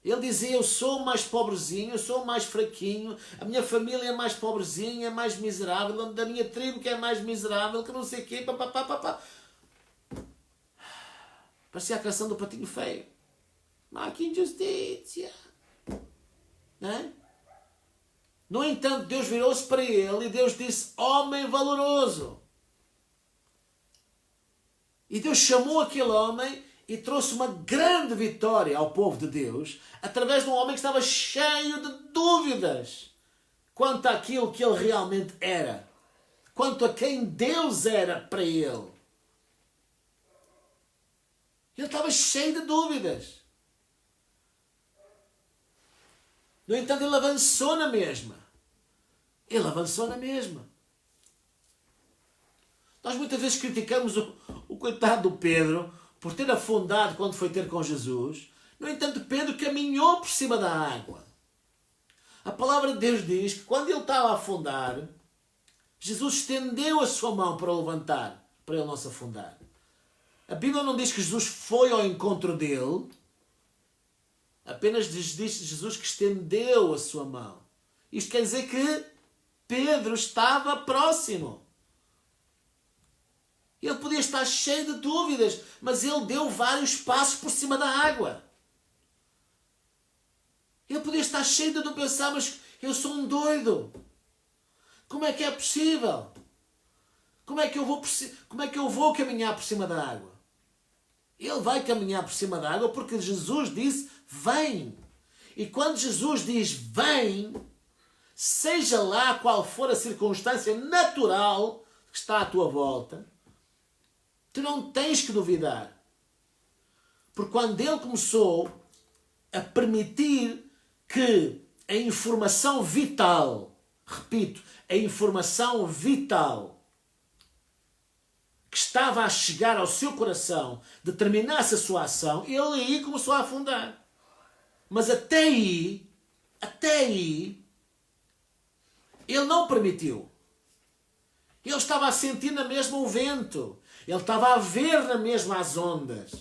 Ele dizia, eu sou o mais pobrezinho, eu sou o mais fraquinho, a minha família é mais pobrezinha, é mais miserável, da minha tribo que é mais miserável, que não sei o quê, papapá. Parecia a canção do Patinho Feio. Mas que injustiça. Não é? No entanto, Deus virou-se para ele e Deus disse, homem valoroso. E Deus chamou aquele homem e trouxe uma grande vitória ao povo de Deus através de um homem que estava cheio de dúvidas quanto àquilo que ele realmente era, quanto a quem Deus era para ele. Ele estava cheio de dúvidas. No entanto, ele avançou na mesma. Ele avançou na mesma. Nós muitas vezes criticamos o coitado do Pedro por ter afundado quando foi ter com Jesus. No entanto, Pedro caminhou por cima da água. A palavra de Deus diz que quando ele estava a afundar, Jesus estendeu a sua mão para o levantar, para ele não se afundar. A Bíblia não diz que Jesus foi ao encontro dele, apenas diz Jesus que estendeu a sua mão. Isto quer dizer que Pedro estava próximo. Ele podia estar cheio de dúvidas, mas ele deu vários passos por cima da água. Ele podia estar cheio de pensar, mas eu sou um doido. Como é que é possível? Como é que eu vou caminhar por cima da água? Ele vai caminhar por cima da água porque Jesus disse, vem. E quando Jesus diz, vem, seja lá qual for a circunstância natural que está à tua volta, tu não tens que duvidar. Porque quando ele começou a permitir que a informação vital, repito, a informação vital que estava a chegar ao seu coração determinasse a sua ação, ele aí começou a afundar. Mas até aí, ele não permitiu. Ele estava a sentir na mesma o vento. Ele estava a ver na mesma as ondas.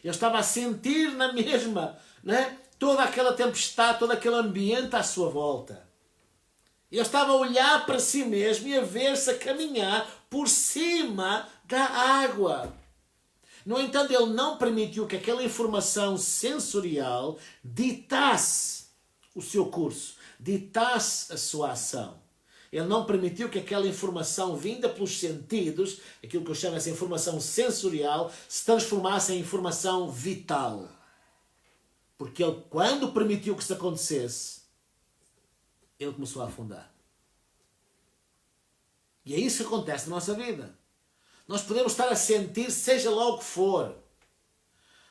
Ele estava a sentir na mesma, né, toda aquela tempestade, todo aquele ambiente à sua volta. Ele estava a olhar para si mesmo e a ver-se a caminhar por cima da água. No entanto, ele não permitiu que aquela informação sensorial ditasse o seu curso, ditasse a sua ação. Ele não permitiu que aquela informação vinda pelos sentidos, aquilo que eu chamo essa informação sensorial, se transformasse em informação vital. Porque ele, quando permitiu que isso acontecesse, ele começou a afundar. E é isso que acontece na nossa vida. Nós podemos estar a sentir, seja lá o que for.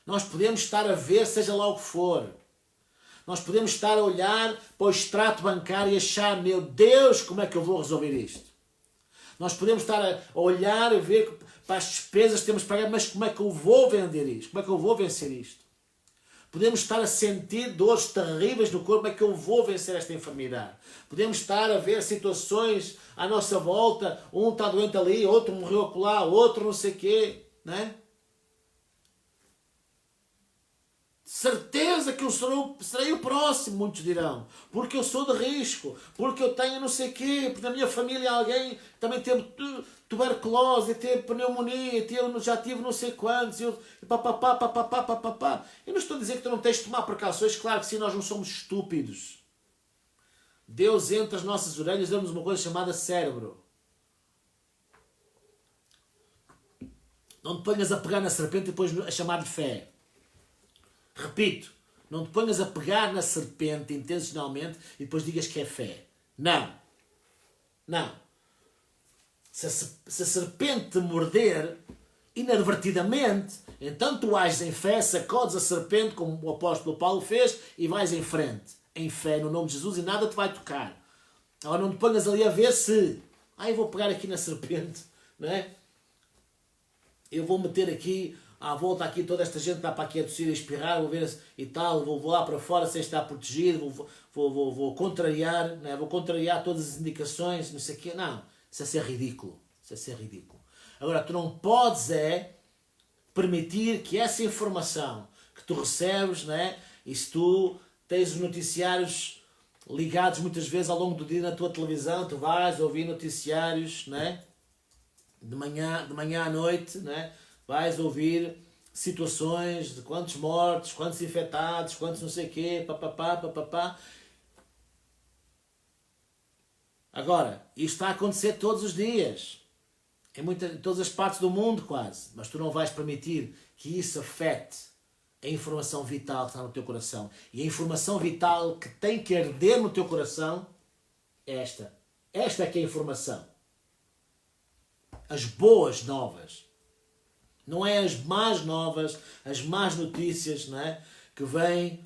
Nós podemos estar a ver, seja lá o que for. Nós podemos estar a olhar para o extrato bancário e achar, meu Deus, como é que eu vou resolver isto? Nós podemos estar a olhar e ver para as despesas que temos de pagar, mas como é que eu vou vender isto? Como é que eu vou vencer isto? Podemos estar a sentir dores terríveis no corpo, como é que eu vou vencer esta enfermidade? Podemos estar a ver situações à nossa volta, um está doente ali, outro morreu acolá, outro não sei o quê, não é? Certeza que eu serei o próximo, muitos dirão. Porque eu sou de risco. Porque eu tenho não sei o quê. Porque na minha família alguém também teve tuberculose, teve pneumonia, já tive não sei quantos. Papapá. Eu não estou a dizer que tu não tens de tomar precauções. Claro que sim, nós não somos estúpidos. Deus entre as nossas orelhas dá-nos uma coisa chamada cérebro. Não te ponhas a pegar na serpente e depois a chamar de fé. Repito, não te ponhas a pegar na serpente intencionalmente e depois digas que é fé. Não. Não. Se a serpente te morder inadvertidamente, então tu ages em fé, sacodes a serpente como o apóstolo Paulo fez e vais em frente. Em fé, no nome de Jesus, e nada te vai tocar. Agora não te ponhas ali a ver se... eu vou pegar aqui na serpente, não é? Eu vou meter aqui... à volta aqui, toda esta gente está para aqui a tossir e a espirrar, vou ver e tal, vou lá para fora sem estar protegido, vou contrariar, né? Vou contrariar todas as indicações, não sei o quê. Não, isso é ser ridículo. Isso é ser ridículo. Agora, tu não podes permitir que essa informação que tu recebes, né? E se tu tens os noticiários ligados muitas vezes ao longo do dia na tua televisão, tu vais ouvir noticiários, né? De manhã à noite, né? Vais ouvir situações de quantos mortos, quantos infectados, quantos não sei o quê, papapá. Agora, isto está a acontecer todos os dias. Em todas as partes do mundo quase. Mas tu não vais permitir que isso afete a informação vital que está no teu coração. E a informação vital que tem que arder no teu coração é esta. Esta é que é a informação. As boas novas. Não é as más novas, as más notícias, não é? Que vêm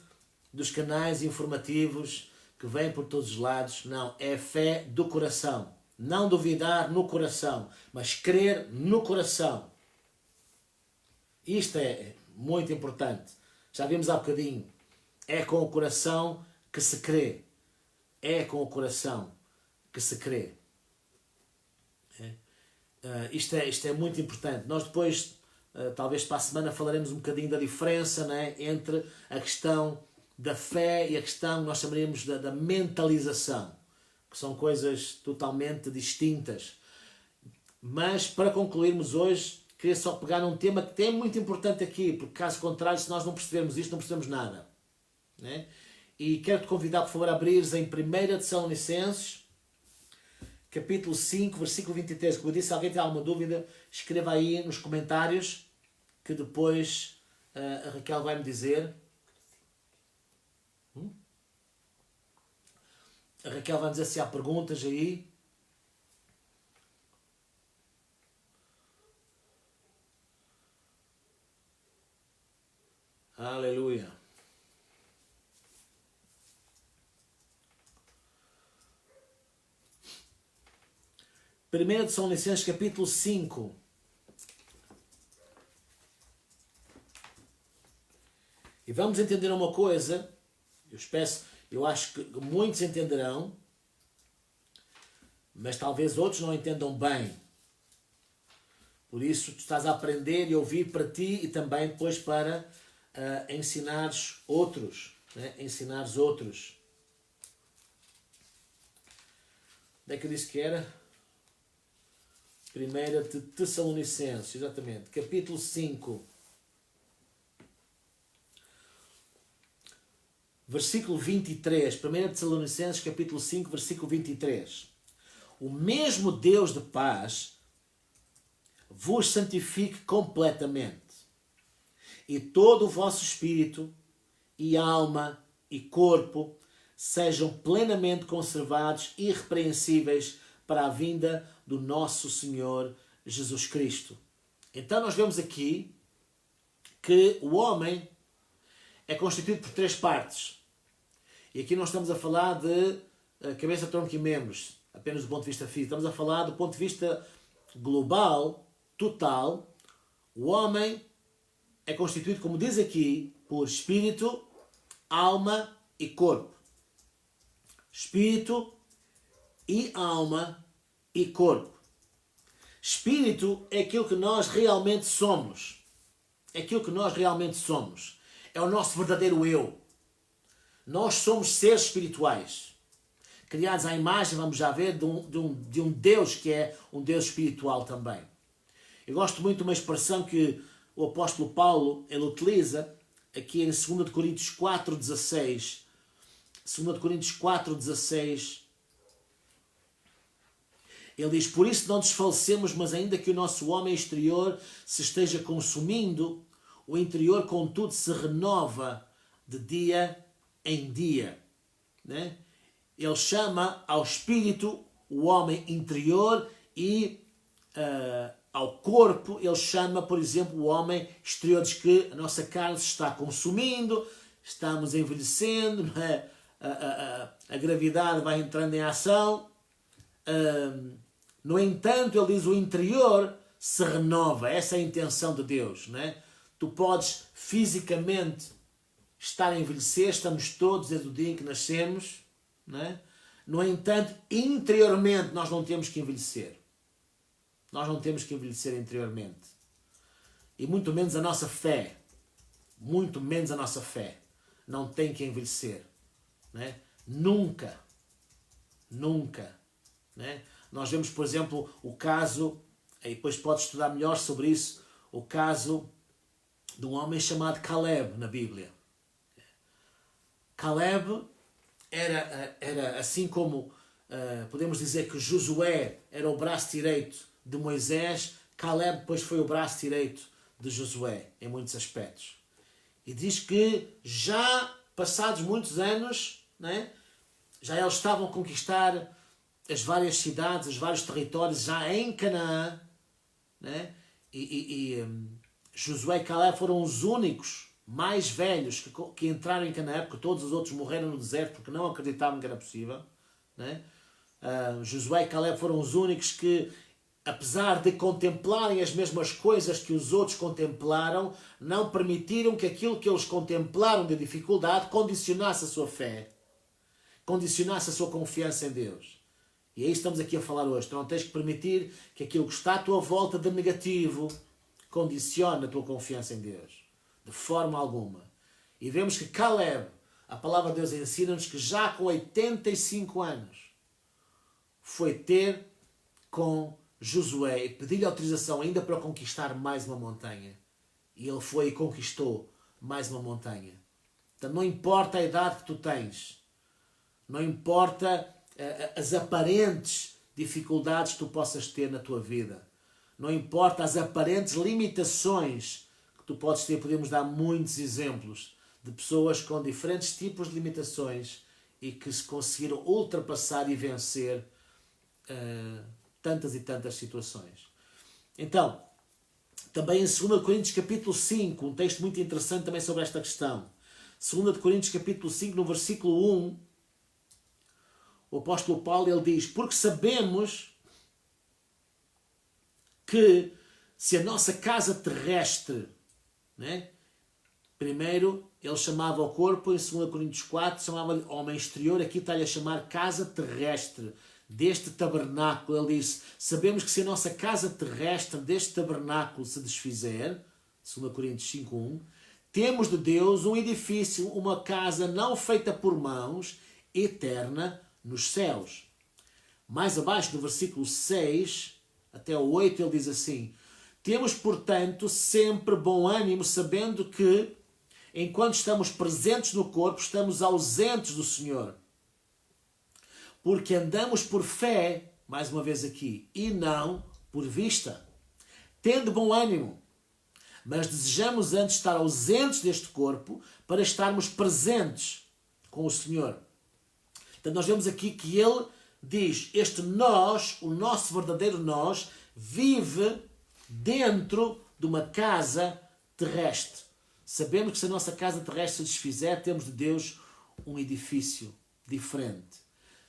dos canais informativos, que vêm por todos os lados. Não, é fé do coração. Não duvidar no coração, mas crer no coração. Isto é muito importante. Já vimos há bocadinho. É com o coração que se crê. É com o coração que se crê. Isto é muito importante. Nós depois... talvez para a semana falaremos um bocadinho da diferença, né, entre a questão da fé e a questão que nós chamaríamos da mentalização, que são coisas totalmente distintas. Mas para concluirmos hoje, queria só pegar num tema que é muito importante aqui, porque caso contrário, se nós não percebermos isto, não percebemos nada. Né? E quero-te convidar, por favor, a abrires em 1 Tessalonicenses, capítulo 5, versículo 23, como eu disse, se alguém tem alguma dúvida, escreva aí nos comentários, que depois a Raquel vai me dizer. A Raquel vai me dizer se há perguntas aí. Aleluia. Primeiro de Tessalonicenses, capítulo 5, vamos entender uma coisa, eu acho que muitos entenderão, mas talvez outros não entendam bem. Por isso, tu estás a aprender e ouvir para ti e também depois para ensinares outros. Né? Ensinares outros. Onde é que eu disse que era? 1 de Tessalonicenses, exatamente. Capítulo 5. Versículo 23. 1 de Tessalonicenses, capítulo 5, versículo 23. O mesmo Deus de paz vos santifique completamente, e todo o vosso espírito, e alma, e corpo, sejam plenamente conservados e irrepreensíveis para a vinda do nosso Senhor Jesus Cristo. Então nós vemos aqui que o homem é constituído por 3 partes. E aqui não estamos a falar de cabeça, tronco e membros, apenas do ponto de vista físico. Estamos a falar do ponto de vista global, total. O homem é constituído, como diz aqui, por espírito, alma e corpo. Espírito e alma e corpo. Espírito é aquilo que nós realmente somos. É aquilo que nós realmente somos. É o nosso verdadeiro eu. Nós somos seres espirituais, criados à imagem, vamos já ver, de um Deus que é um Deus espiritual também. Eu gosto muito de uma expressão que o apóstolo Paulo ele utiliza aqui em 2 Coríntios 4,16. 2 Coríntios 4,16. Ele diz: por isso não desfalecemos, mas ainda que o nosso homem exterior se esteja consumindo, o interior contudo se renova de dia em dia. Né? Ele chama ao espírito o homem interior e ao corpo ele chama, por exemplo, o homem exterior. Diz que a nossa carne se está consumindo, estamos envelhecendo, não é? A gravidade vai entrando em ação. No entanto, ele diz o interior se renova. Essa é a intenção de Deus. Não é? Tu podes fisicamente estar a envelhecer, estamos todos desde o dia em que nascemos. Não é? No entanto, interiormente nós não temos que envelhecer. Nós não temos que envelhecer interiormente. E muito menos a nossa fé. Muito menos a nossa fé. Não tem que envelhecer. Né? Nunca. Nunca. Né? Nós vemos, por exemplo, o caso, e depois podes estudar melhor sobre isso, o caso de um homem chamado Caleb na Bíblia. Caleb era assim como podemos dizer que Josué era o braço direito de Moisés, Caleb depois foi o braço direito de Josué, em muitos aspectos. E diz que já passados muitos anos, né, já eles estavam a conquistar as várias cidades, os vários territórios, já em Canaã, né, Josué e Caleb foram os únicos mais velhos que entraram em Canaã, porque todos os outros morreram no deserto porque não acreditavam que era possível. Né? Josué e Caleb foram os únicos que, apesar de contemplarem as mesmas coisas que os outros contemplaram, não permitiram que aquilo que eles contemplaram de dificuldade condicionasse a sua fé, condicionasse a sua confiança em Deus. E aí estamos aqui a falar hoje. Tu não tens que permitir que aquilo que está à tua volta de negativo condicione a tua confiança em Deus. De forma alguma. E vemos que Caleb, a palavra de Deus ensina-nos que já com 85 anos, foi ter com Josué e pedir-lhe autorização ainda para conquistar mais uma montanha. E ele foi e conquistou mais uma montanha. Então não importa a idade que tu tens, não importa as aparentes dificuldades que tu possas ter na tua vida, não importa as aparentes limitações que tu podes ter. Podemos dar muitos exemplos de pessoas com diferentes tipos de limitações e que se conseguiram ultrapassar e vencer tantas e tantas situações. Então, também em 2 Coríntios capítulo 5, um texto muito interessante também sobre esta questão. 2 Coríntios capítulo 5, no versículo 1, o apóstolo Paulo ele diz: porque sabemos que se a nossa casa terrestre, né? Primeiro, ele chamava o corpo, em 2 Coríntios 4, chamava-lhe homem exterior, aqui está-lhe a chamar casa terrestre, deste tabernáculo. Ele disse, sabemos que se a nossa casa terrestre deste tabernáculo se desfizer, 2 Coríntios 5:1, temos de Deus um edifício, uma casa não feita por mãos, eterna nos céus. Mais abaixo, no versículo 6 até o 8, ele diz assim, temos, portanto, sempre bom ânimo, sabendo que, enquanto estamos presentes no corpo, estamos ausentes do Senhor. Porque andamos por fé, mais uma vez aqui, e não por vista. Tendo bom ânimo, mas desejamos antes estar ausentes deste corpo para estarmos presentes com o Senhor. Então nós vemos aqui que ele diz, este nós, o nosso verdadeiro nós, vive dentro de uma casa terrestre. Sabemos que se a nossa casa terrestre se desfizer, temos de Deus um edifício diferente.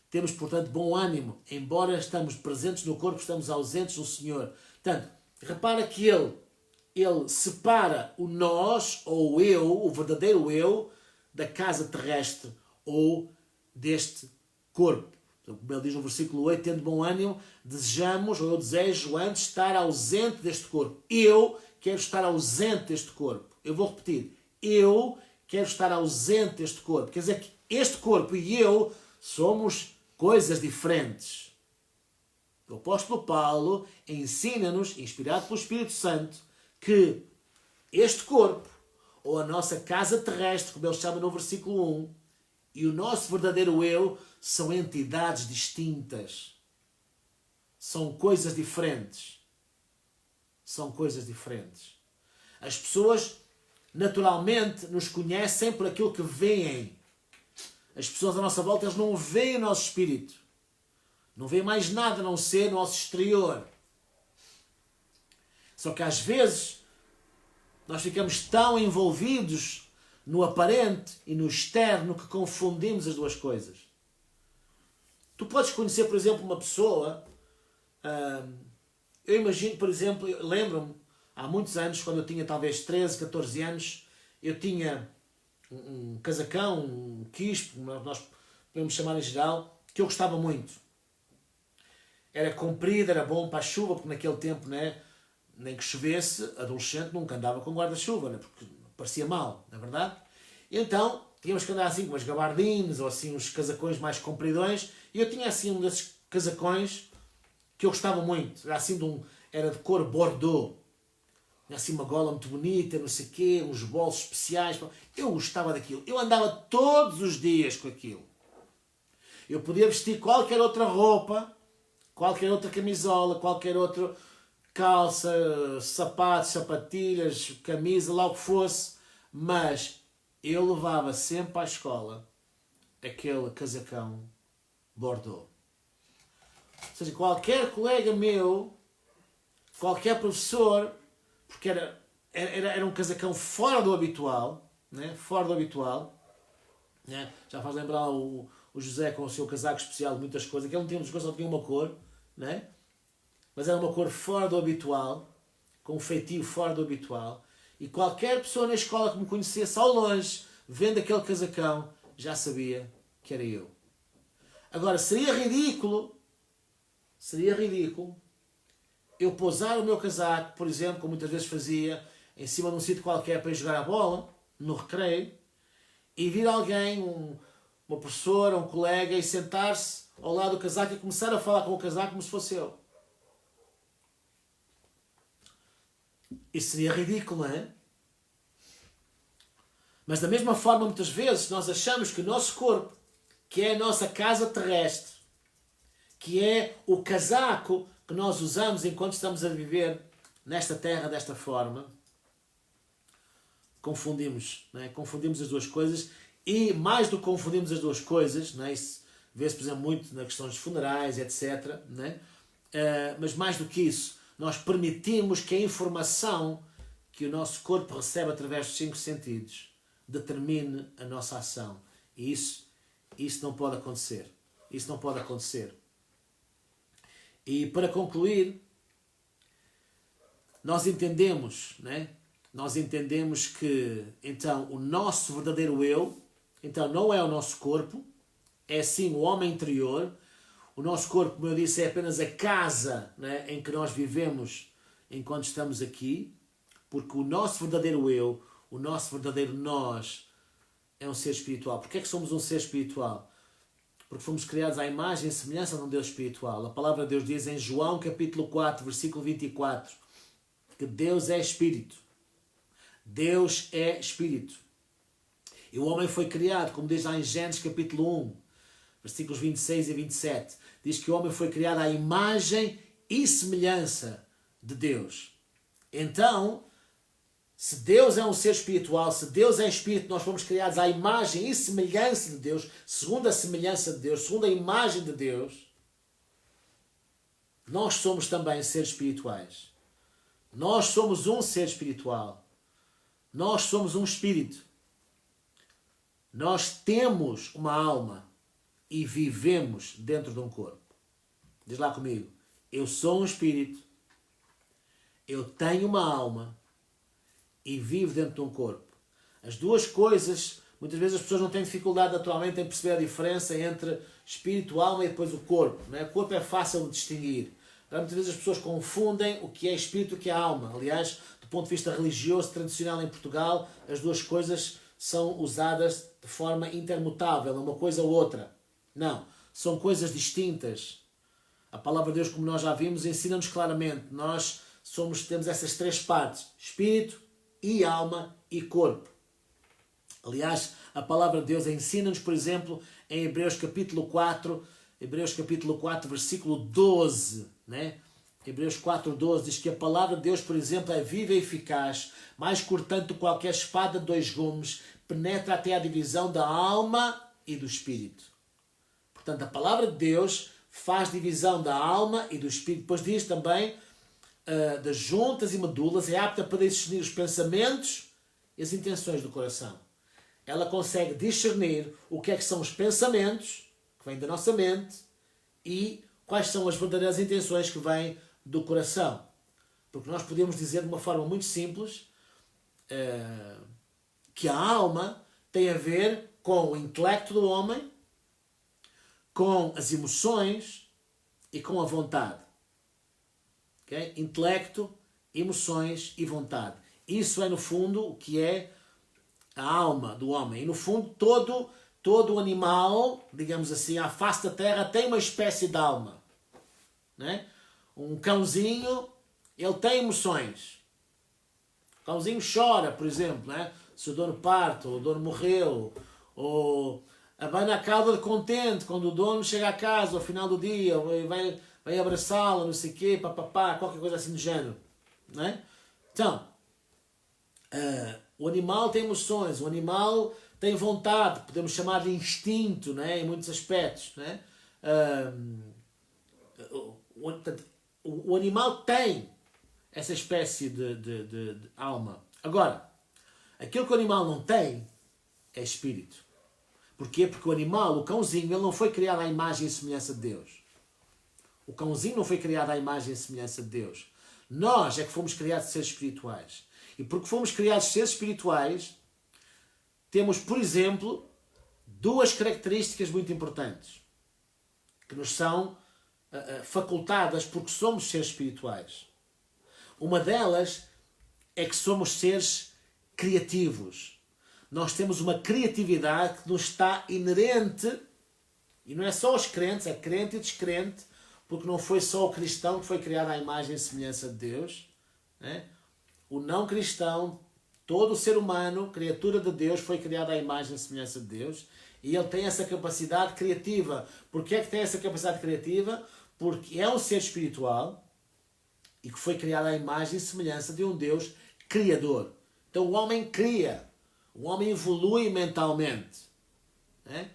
Temos, portanto, bom ânimo. Embora estamos presentes no corpo, estamos ausentes no Senhor. Portanto, repara que ele separa o nós, ou o eu, o verdadeiro eu, da casa terrestre, ou deste corpo. Como ele diz no versículo 8, tendo bom ânimo, desejamos, ou eu desejo antes, estar ausente deste corpo. Eu quero estar ausente deste corpo. Eu vou repetir. Eu quero estar ausente deste corpo. Quer dizer que este corpo e eu somos coisas diferentes. O apóstolo Paulo ensina-nos, inspirado pelo Espírito Santo, que este corpo, ou a nossa casa terrestre, como ele chama no versículo 1, e o nosso verdadeiro eu são entidades distintas. São coisas diferentes. São coisas diferentes. As pessoas, naturalmente, nos conhecem por aquilo que veem. As pessoas à nossa volta, eles não veem o nosso espírito. Não veem mais nada a não ser o nosso exterior. Só que às vezes nós ficamos tão envolvidos no aparente e no externo que confundimos as duas coisas. Tu podes conhecer, por exemplo, uma pessoa. Eu imagino, por exemplo, eu lembro-me, há muitos anos, quando eu tinha talvez 13, 14 anos, eu tinha um casacão, um quispo, nós podemos chamar em geral, que eu gostava muito. Era comprido, era bom para a chuva, porque naquele tempo, né, nem que chovesse, adolescente nunca andava com guarda-chuva, né, porque parecia mal, não é verdade? Então, tínhamos que andar assim com umas gabardines, ou assim uns casacões mais compridões, e eu tinha assim um desses casacões que eu gostava muito, era assim era de cor bordeaux, tinha assim uma gola muito bonita, não sei o quê, uns bolsos especiais, eu gostava daquilo, eu andava todos os dias com aquilo. Eu podia vestir qualquer outra roupa, qualquer outra camisola, qualquer outra calça, sapatos, sapatilhas, camisa, lá o que fosse, mas eu levava sempre à escola aquele casacão bordeaux. Ou seja, qualquer colega meu, qualquer professor, porque era um casacão fora do habitual, né? Fora do habitual, né? Já faz lembrar o José com o seu casaco especial de muitas coisas, que ele não tinha muitas coisas, só tinha uma cor, né? Mas era uma cor fora do habitual, com um feitio fora do habitual, e qualquer pessoa na escola que me conhecesse ao longe, vendo aquele casacão, já sabia que era eu. Agora, seria ridículo eu pousar o meu casaco, por exemplo, como muitas vezes fazia, em cima de um sítio qualquer para ir jogar a bola, no recreio, e vir alguém, uma professora, um colega, e sentar-se ao lado do casaco e começar a falar com o casaco como se fosse eu. Isso seria ridículo, não é? Mas da mesma forma, muitas vezes, nós achamos que o nosso corpo, que é a nossa casa terrestre, que é o casaco que nós usamos enquanto estamos a viver nesta terra desta forma, confundimos, não é? Confundimos as duas coisas, e mais do que confundimos as duas coisas, não é? Isso vê-se, por exemplo, muito nas questões de funerais, etc. Não é? Mas mais do que isso, nós permitimos que a informação que o nosso corpo recebe através dos 5 sentidos determine a nossa ação. E isso não pode acontecer. Isso não pode acontecer. E para concluir, nós entendemos, né, nós entendemos que, então, o nosso verdadeiro eu, então, não é o nosso corpo, é sim o homem interior. O nosso corpo, como eu disse, é apenas a casa, né, em que nós vivemos enquanto estamos aqui, porque o nosso verdadeiro eu, o nosso verdadeiro nós, é um ser espiritual. Porquê é que somos um ser espiritual? Porque fomos criados à imagem e semelhança de um Deus espiritual. A palavra de Deus diz em João capítulo 4, versículo 24, que Deus é espírito. Deus é espírito. E o homem foi criado, como diz lá em Gênesis capítulo 1, versículos 26 e 27. Diz que o homem foi criado à imagem e semelhança de Deus. Então, se Deus é um ser espiritual, se Deus é espírito, nós fomos criados à imagem e semelhança de Deus, segundo a semelhança de Deus, segundo a imagem de Deus, nós somos também seres espirituais. Nós somos um ser espiritual. Nós somos um espírito. Nós temos uma alma e vivemos dentro de um corpo. Diz lá comigo. Eu sou um espírito. Eu tenho uma alma e vivo dentro de um corpo. As duas coisas, muitas vezes as pessoas não têm dificuldade atualmente em perceber a diferença entre espírito, alma e depois o corpo. Não é? O corpo é fácil de distinguir. Muitas vezes as pessoas confundem o que é espírito e o que é alma. Aliás, do ponto de vista religioso, tradicional em Portugal, as duas coisas são usadas de forma intermutável, uma coisa ou outra. Não, são coisas distintas. A palavra de Deus, como nós já vimos, ensina-nos claramente. Nós temos essas três partes: espírito, e alma e corpo. Aliás, a palavra de Deus ensina-nos, por exemplo, em Hebreus capítulo 4, versículo 12, né? Hebreus 4:12 diz que a palavra de Deus, por exemplo, é viva e eficaz, mais cortante do que qualquer espada de dois gumes, penetra até a divisão da alma e do espírito. Portanto, a palavra de Deus faz divisão da alma e do espírito. Depois diz também das juntas e medulas, é apta para discernir os pensamentos e as intenções do coração. Ela consegue discernir o que é que são os pensamentos que vêm da nossa mente e quais são as verdadeiras intenções que vêm do coração. Porque nós podemos dizer de uma forma muito simples que a alma tem a ver com o intelecto do homem, com as emoções e com a vontade. Okay? Intelecto, emoções e vontade. Isso é, no fundo, o que é a alma do homem. E, no fundo, todo animal, digamos assim, à face da terra, tem uma espécie de alma. Né? Um cãozinho, ele tem emoções. O cãozinho chora, por exemplo, né? Se o dono parte, ou o dono morreu, ou abana a cauda de contente quando o dono chega a casa ao final do dia, vai abraçá-la, não sei o quê, papapá, qualquer coisa assim do género. Né? Então, o animal tem emoções, o animal tem vontade, podemos chamar de instinto, né? Em muitos aspectos. Né? O animal tem essa espécie de alma. Agora, aquilo que o animal não tem é espírito. Porquê? Porque o animal, o cãozinho, ele não foi criado à imagem e semelhança de Deus. O cãozinho não foi criado à imagem e semelhança de Deus. Nós é que fomos criados seres espirituais. E porque fomos criados seres espirituais, temos, por exemplo, duas características muito importantes que nos são facultadas porque somos seres espirituais. Uma delas é que somos seres criativos. Nós temos uma criatividade que nos está inerente, e não é só os crentes, é crente e descrente, porque não foi só o cristão que foi criado à imagem e semelhança de Deus. Né? O não cristão, todo o ser humano, criatura de Deus, foi criado à imagem e semelhança de Deus, e ele tem essa capacidade criativa. Porquê é que tem essa capacidade criativa? Porque é um ser espiritual e que foi criado à imagem e semelhança de um Deus criador. Então o homem cria, o homem evolui mentalmente. Né?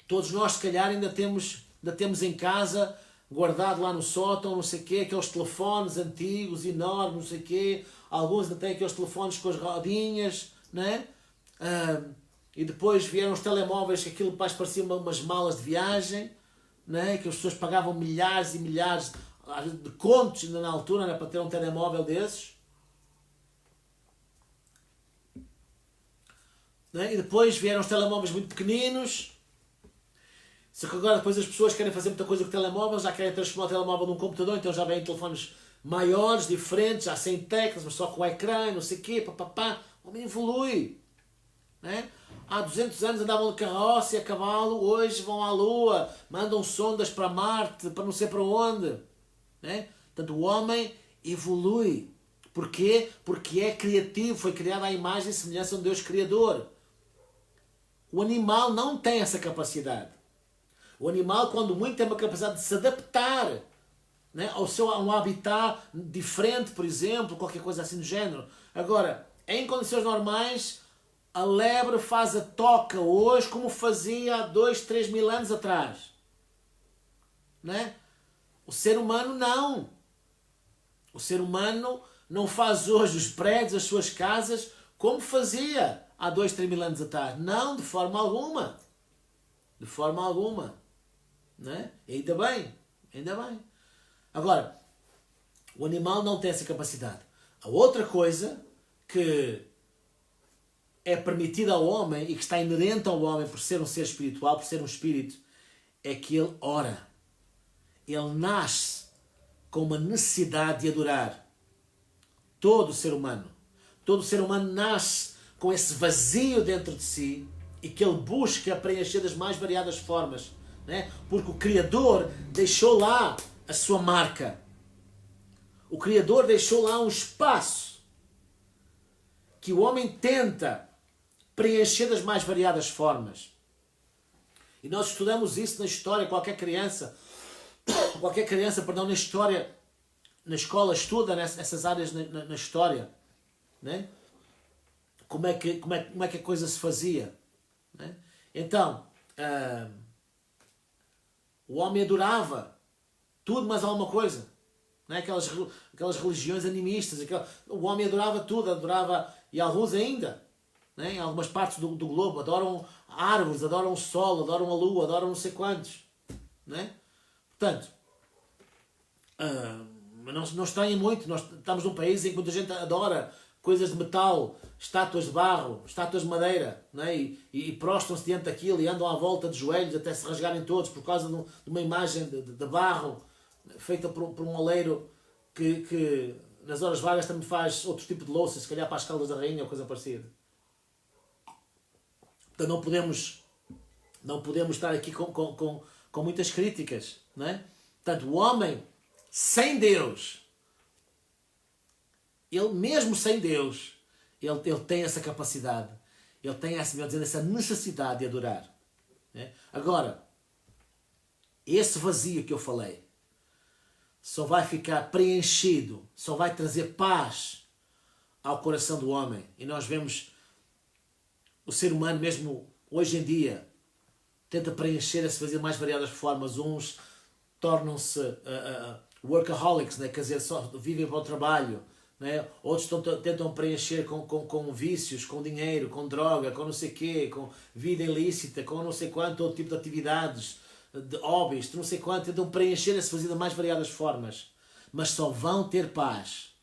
Todos nós, se calhar, ainda temos em casa, guardado lá no sótão, não sei o quê, aqueles telefones antigos, enormes, não sei o quê. Alguns ainda têm aqueles telefones com as rodinhas, né? E depois vieram os telemóveis, que aquilo pareciam umas malas de viagem, né? Que as pessoas pagavam milhares e milhares, às vezes de contos ainda na altura, era para ter um telemóvel desses. Né? E depois vieram os telemóveis muito pequeninos. Só que agora depois as pessoas querem fazer muita coisa com o telemóvel, já querem transformar o telemóvel num computador, então já vêm telefones maiores, diferentes, já sem teclas, mas só com o ecrã, não sei o quê, papapá. O homem evolui. Né? Há 200 anos andavam de carroça e a cavalo, hoje vão à Lua, mandam sondas para Marte, para não sei para onde. Né? Portanto, o homem evolui. Porquê? Porque é criativo, foi criado à imagem e semelhança de um Deus Criador. O animal não tem essa capacidade. O animal, quando muito, tem uma capacidade de se adaptar, né, a um habitat diferente, por exemplo, qualquer coisa assim do género. Agora, em condições normais, a lebre faz a toca hoje como fazia há 2, 3 mil anos atrás. Né? O ser humano não. O ser humano não faz hoje os prédios, as suas casas, como fazia há 2, 3 mil anos atrás. Não, de forma alguma. De forma alguma. Né? E ainda bem. Ainda bem. Agora, o animal não tem essa capacidade. A outra coisa que é permitida ao homem e que está inerente ao homem por ser um ser espiritual, por ser um espírito, é que ele ora. Ele nasce com uma necessidade de adorar. Todo ser humano. Todo ser humano nasce com esse vazio dentro de si e que ele busca preencher das mais variadas formas. Né? Porque o Criador deixou lá a sua marca. O Criador deixou lá um espaço que o homem tenta preencher das mais variadas formas. E nós estudamos isso na história. Qualquer criança, na história, na escola, estuda essas áreas na história. Né? Como é que a coisa se fazia. Né? Então, o homem adorava tudo, mas alguma coisa. Né? Aquelas religiões animistas. O homem adorava tudo, e alguns ainda. Né? Em algumas partes do globo adoram árvores, adoram o sol, adoram a lua, adoram não sei quantos. Né? Portanto, não estranhem muito. Nós estamos num país em que muita gente adora coisas de metal, estátuas de barro, estátuas de madeira, né? e prostram-se diante daquilo e andam à volta de joelhos até se rasgarem todos por causa de uma imagem de barro feita por um oleiro que nas horas vagas também faz outro tipo de louça, se calhar para as caldas da rainha ou coisa parecida. Então não podemos estar aqui com muitas críticas. Né? Portanto, o homem sem Deus, ele mesmo sem Deus, ele tem essa capacidade, ele tem essa necessidade de adorar. Né? Agora, esse vazio que eu falei só vai ficar preenchido, só vai trazer paz ao coração do homem. E nós vemos o ser humano mesmo hoje em dia tenta preencher esse vazio de mais variadas formas. Uns tornam-se workaholics, né? Quer dizer, só vivem para o trabalho. Né? Outros tentam preencher com vícios, com dinheiro, com droga, com não sei quê, com vida ilícita, com não sei quanto, outro tipo de atividades, de hobbies, não sei quanto, tentam preencher esse vazio de mais variadas formas. Mas só vão ter paz,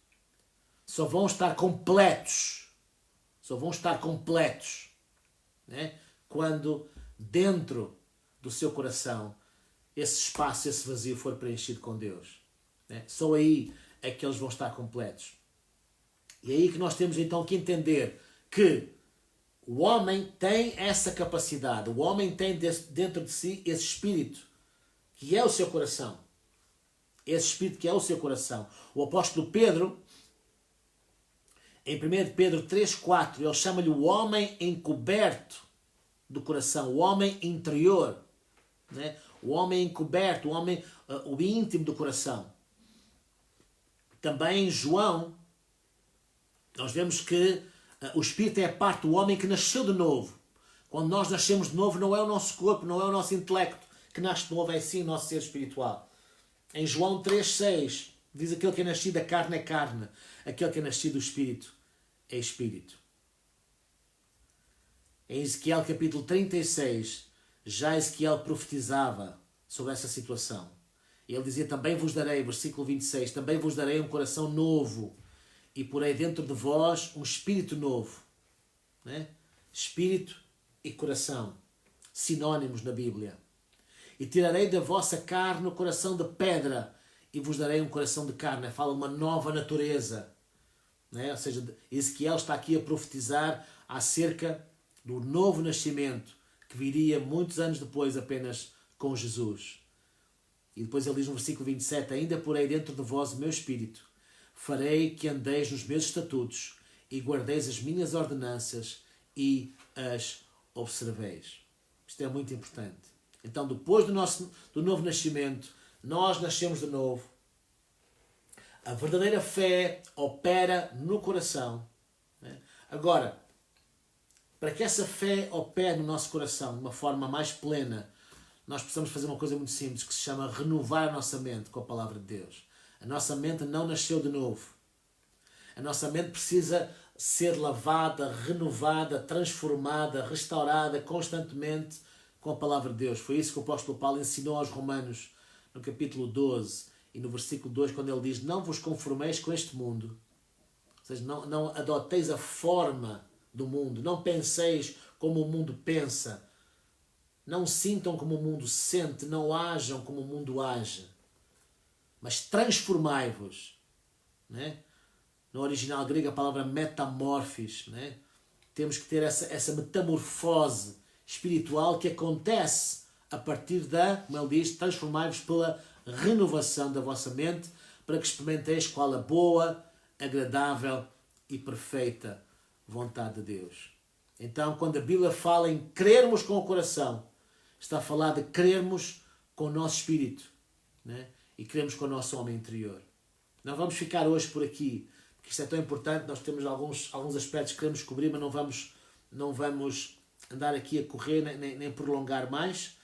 só vão estar completos, né? Quando dentro do seu coração esse espaço, esse vazio for preenchido com Deus. Né? Só aí é que eles vão estar completos. E é aí que nós temos então que entender que o homem tem essa capacidade, o homem tem dentro de si esse espírito que é o seu coração. Esse espírito que é o seu coração. O apóstolo Pedro, em 1 Pedro 3,4, ele chama-lhe o homem encoberto do coração, o homem interior. Né? O homem encoberto, o íntimo do coração. Também em João, nós vemos que o Espírito é a parte do homem que nasceu de novo. Quando nós nascemos de novo, não é o nosso corpo, não é o nosso intelecto que nasce de novo, é sim o nosso ser espiritual. Em João 3,6, diz: aquele que é nascido da carne é carne, aquele que é nascido do Espírito é Espírito. Em Ezequiel capítulo 36, já Ezequiel profetizava sobre essa situação. Ele dizia, também vos darei, versículo 26, também vos darei um coração novo e porei dentro de vós um espírito novo. Né? Espírito e coração, sinónimos na Bíblia. E tirarei da vossa carne o coração de pedra e vos darei um coração de carne. Fala uma nova natureza. Né? Ou seja, Ezequiel está aqui a profetizar acerca do novo nascimento que viria muitos anos depois apenas com Jesus. E depois ele diz no versículo 27, ainda porei dentro de vós o meu espírito, farei que andeis nos meus estatutos e guardeis as minhas ordenanças e as observeis. Isto é muito importante. Então, depois do novo nascimento, nós nascemos de novo. A verdadeira fé opera no coração. Né? Agora, para que essa fé opere no nosso coração de uma forma mais plena, nós precisamos fazer uma coisa muito simples que se chama renovar a nossa mente com a palavra de Deus. A nossa mente não nasceu de novo. A nossa mente precisa ser lavada, renovada, transformada, restaurada constantemente com a palavra de Deus. Foi isso que o apóstolo Paulo ensinou aos Romanos no capítulo 12 e no versículo 2, quando ele diz, não vos conformeis com este mundo. Ou seja, não adoteis a forma do mundo, não penseis como o mundo pensa, não sintam como o mundo sente, não ajam como o mundo age, mas transformai-vos. Né? No original grego a palavra metamorphos, né? Temos que ter essa metamorfose espiritual que acontece a partir da, como ele diz, transformai-vos pela renovação da vossa mente para que experimenteis qual a boa, agradável e perfeita vontade de Deus. Então, quando a Bíblia fala em crermos com o coração, está a falar de crermos com o nosso espírito, né? E crermos com o nosso homem interior. Não vamos ficar hoje por aqui, porque isto é tão importante, nós temos alguns aspectos que queremos cobrir, mas não vamos andar aqui a correr nem prolongar mais.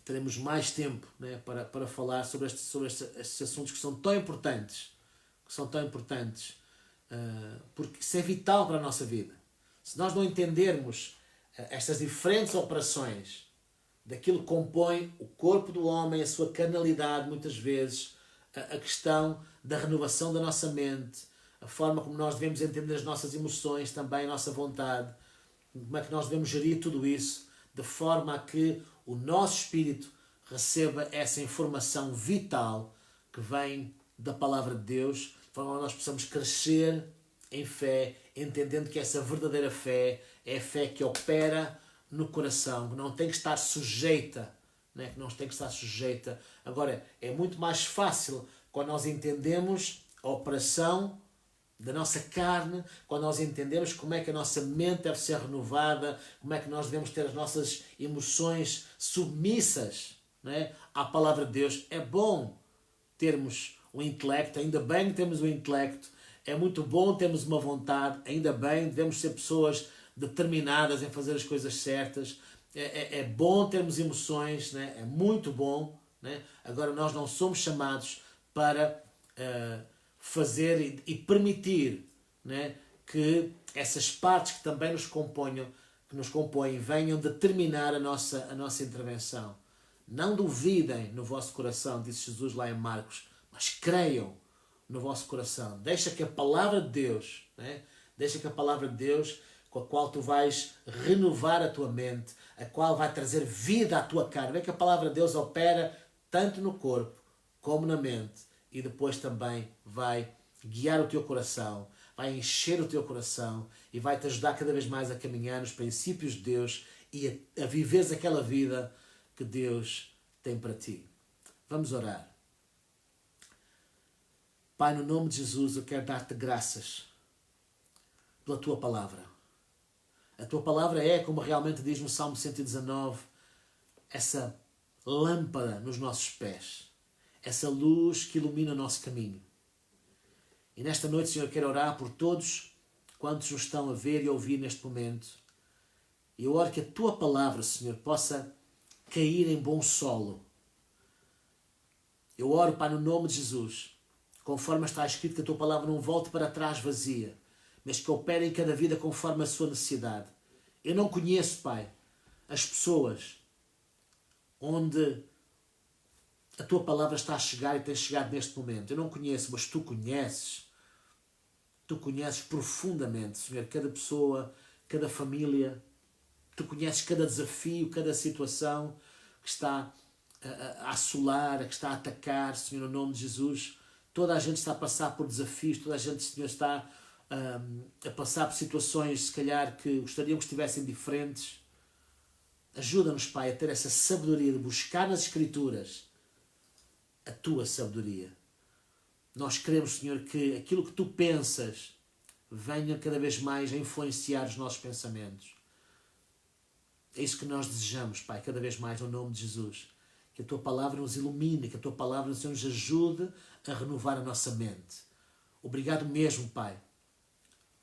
Teremos mais tempo, né, para falar sobre estes assuntos que são tão importantes, porque isso é vital para a nossa vida. Se nós não entendermos estas diferentes operações daquilo que compõe o corpo do homem, a sua carnalidade, muitas vezes, a questão da renovação da nossa mente, a forma como nós devemos entender as nossas emoções, também a nossa vontade, como é que nós devemos gerir tudo isso, de forma a que o nosso espírito receba essa informação vital que vem da palavra de Deus, de forma a nós possamos crescer em fé, entendendo que essa verdadeira fé é a fé que opera no coração, que não tem que estar sujeita, né? Que não tem que estar sujeita. Agora, é muito mais fácil quando nós entendemos a operação da nossa carne, quando nós entendemos como é que a nossa mente deve ser renovada, como é que nós devemos ter as nossas emoções submissas, né, à palavra de Deus. É bom termos o intelecto, ainda bem que temos o intelecto, é muito bom termos uma vontade, ainda bem, devemos ser pessoas determinadas em fazer as coisas certas, é bom termos emoções, né? É muito bom, né? Agora nós não somos chamados para fazer e permitir, né, que essas partes que também nos compõem venham determinar a nossa intervenção. Não duvidem no vosso coração, disse Jesus lá em Marcos, mas creiam no vosso coração. Deixa que a palavra de Deus, né, deixa que a palavra de Deus, com a qual tu vais renovar a tua mente, a qual vai trazer vida à tua carne. Vê que a palavra de Deus opera tanto no corpo como na mente e depois também vai guiar o teu coração, vai encher o teu coração e vai te ajudar cada vez mais a caminhar nos princípios de Deus e a viveres aquela vida que Deus tem para ti. Vamos orar. Pai, no nome de Jesus, eu quero dar-te graças pela tua palavra. A tua palavra é, como realmente diz no Salmo 119, essa lâmpada nos nossos pés, essa luz que ilumina o nosso caminho. E nesta noite, Senhor, eu quero orar por todos quantos nos estão a ver e a ouvir neste momento. E eu oro que a tua palavra, Senhor, possa cair em bom solo. Eu oro, Pai, no nome de Jesus, conforme está escrito, que a tua palavra não volte para trás vazia, mas que opere em cada vida conforme a sua necessidade. Eu não conheço, Pai, as pessoas onde A tua palavra está a chegar e tem chegado neste momento. Eu não conheço, mas tu conheces. Tu conheces profundamente, Senhor, cada pessoa, cada família. Tu conheces cada desafio, cada situação que está a assolar, que está a atacar, Senhor, no nome de Jesus. Toda a gente está a passar por desafios, toda a gente, Senhor, está a passar por situações, se calhar, que gostariam que estivessem diferentes. Ajuda-nos, Pai, a ter essa sabedoria de buscar nas Escrituras a tua sabedoria. Nós queremos, Senhor, que aquilo que tu pensas venha cada vez mais a influenciar os nossos pensamentos. É isso que nós desejamos, Pai, cada vez mais, no nome de Jesus. Que a tua palavra nos ilumine, que a tua palavra, Senhor, nos ajude a renovar a nossa mente. Obrigado mesmo, Pai,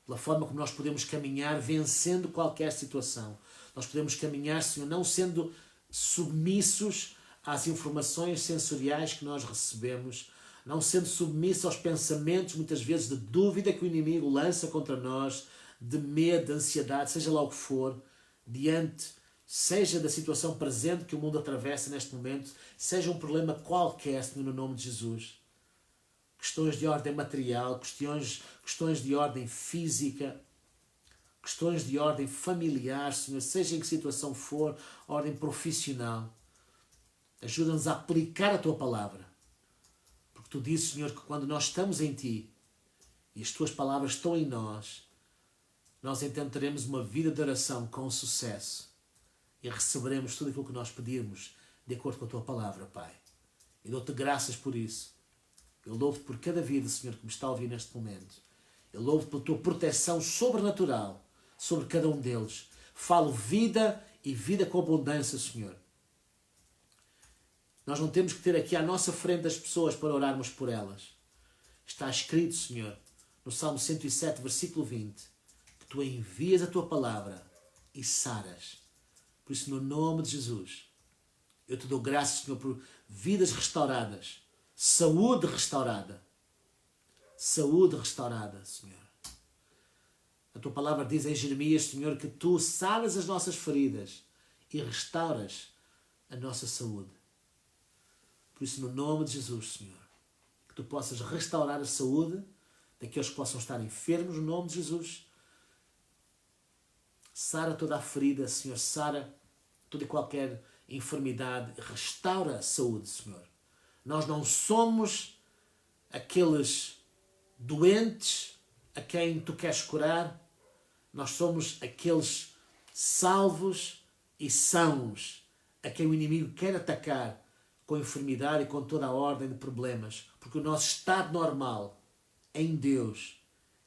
pela forma como nós podemos caminhar vencendo qualquer situação. Nós podemos caminhar, Senhor, não sendo submissos às informações sensoriais que nós recebemos, não sendo submissos aos pensamentos, muitas vezes, de dúvida que o inimigo lança contra nós, de medo, de ansiedade, seja lá o que for, diante, seja da situação presente que o mundo atravessa neste momento, seja um problema qualquer, Senhor, no nome de Jesus. Questões de ordem material, questões de ordem física, questões de ordem familiar, Senhor, seja em que situação for, ordem profissional. Ajuda-nos a aplicar a tua palavra. Porque tu dizes, Senhor, que quando nós estamos em ti e as tuas palavras estão em nós, nós então teremos uma vida de oração com sucesso e receberemos tudo aquilo que nós pedirmos de acordo com a tua palavra, Pai. E dou-te graças por isso. Eu louvo-te por cada vida, Senhor, que me está a ouvir neste momento. Eu louvo-te pela tua proteção sobrenatural sobre cada um deles. Falo vida e vida com abundância, Senhor. Nós não temos que ter aqui à nossa frente as pessoas para orarmos por elas. Está escrito, Senhor, no Salmo 107, versículo 20, que tu envias a tua palavra e saras. Por isso, no nome de Jesus, eu te dou graças, Senhor, por vidas restauradas, saúde restaurada. Saúde restaurada, Senhor. A tua palavra diz em Jeremias, Senhor, que tu saras as nossas feridas e restauras a nossa saúde. Por isso, no nome de Jesus, Senhor, que tu possas restaurar a saúde daqueles que possam estar enfermos, no nome de Jesus. Sara toda a ferida, Senhor, sara toda e qualquer enfermidade, restaura a saúde, Senhor. Nós não somos aqueles doentes a quem tu queres curar, nós somos aqueles salvos e sãos a quem o inimigo quer atacar com enfermidade e com toda a ordem de problemas, porque o nosso estado normal em Deus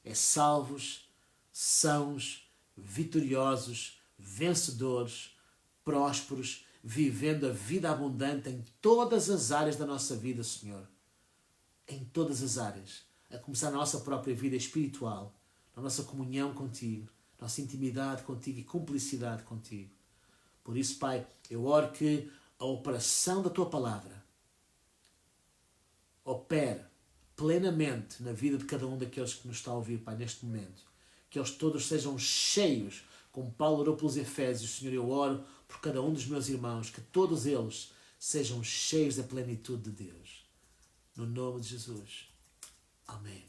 é salvos, sãos, vitoriosos, vencedores, prósperos, vivendo a vida abundante em todas as áreas da nossa vida, Senhor. Em todas as áreas. A começar na nossa própria vida espiritual, na nossa comunhão contigo, nossa intimidade contigo e cumplicidade contigo. Por isso, Pai, eu oro que a operação da tua palavra opere plenamente na vida de cada um daqueles que nos está a ouvir, Pai, neste momento. Que eles todos sejam cheios, como Paulo orou pelos Efésios, Senhor, eu oro por cada um dos meus irmãos, que todos eles sejam cheios da plenitude de Deus. No nome de Jesus. Amém.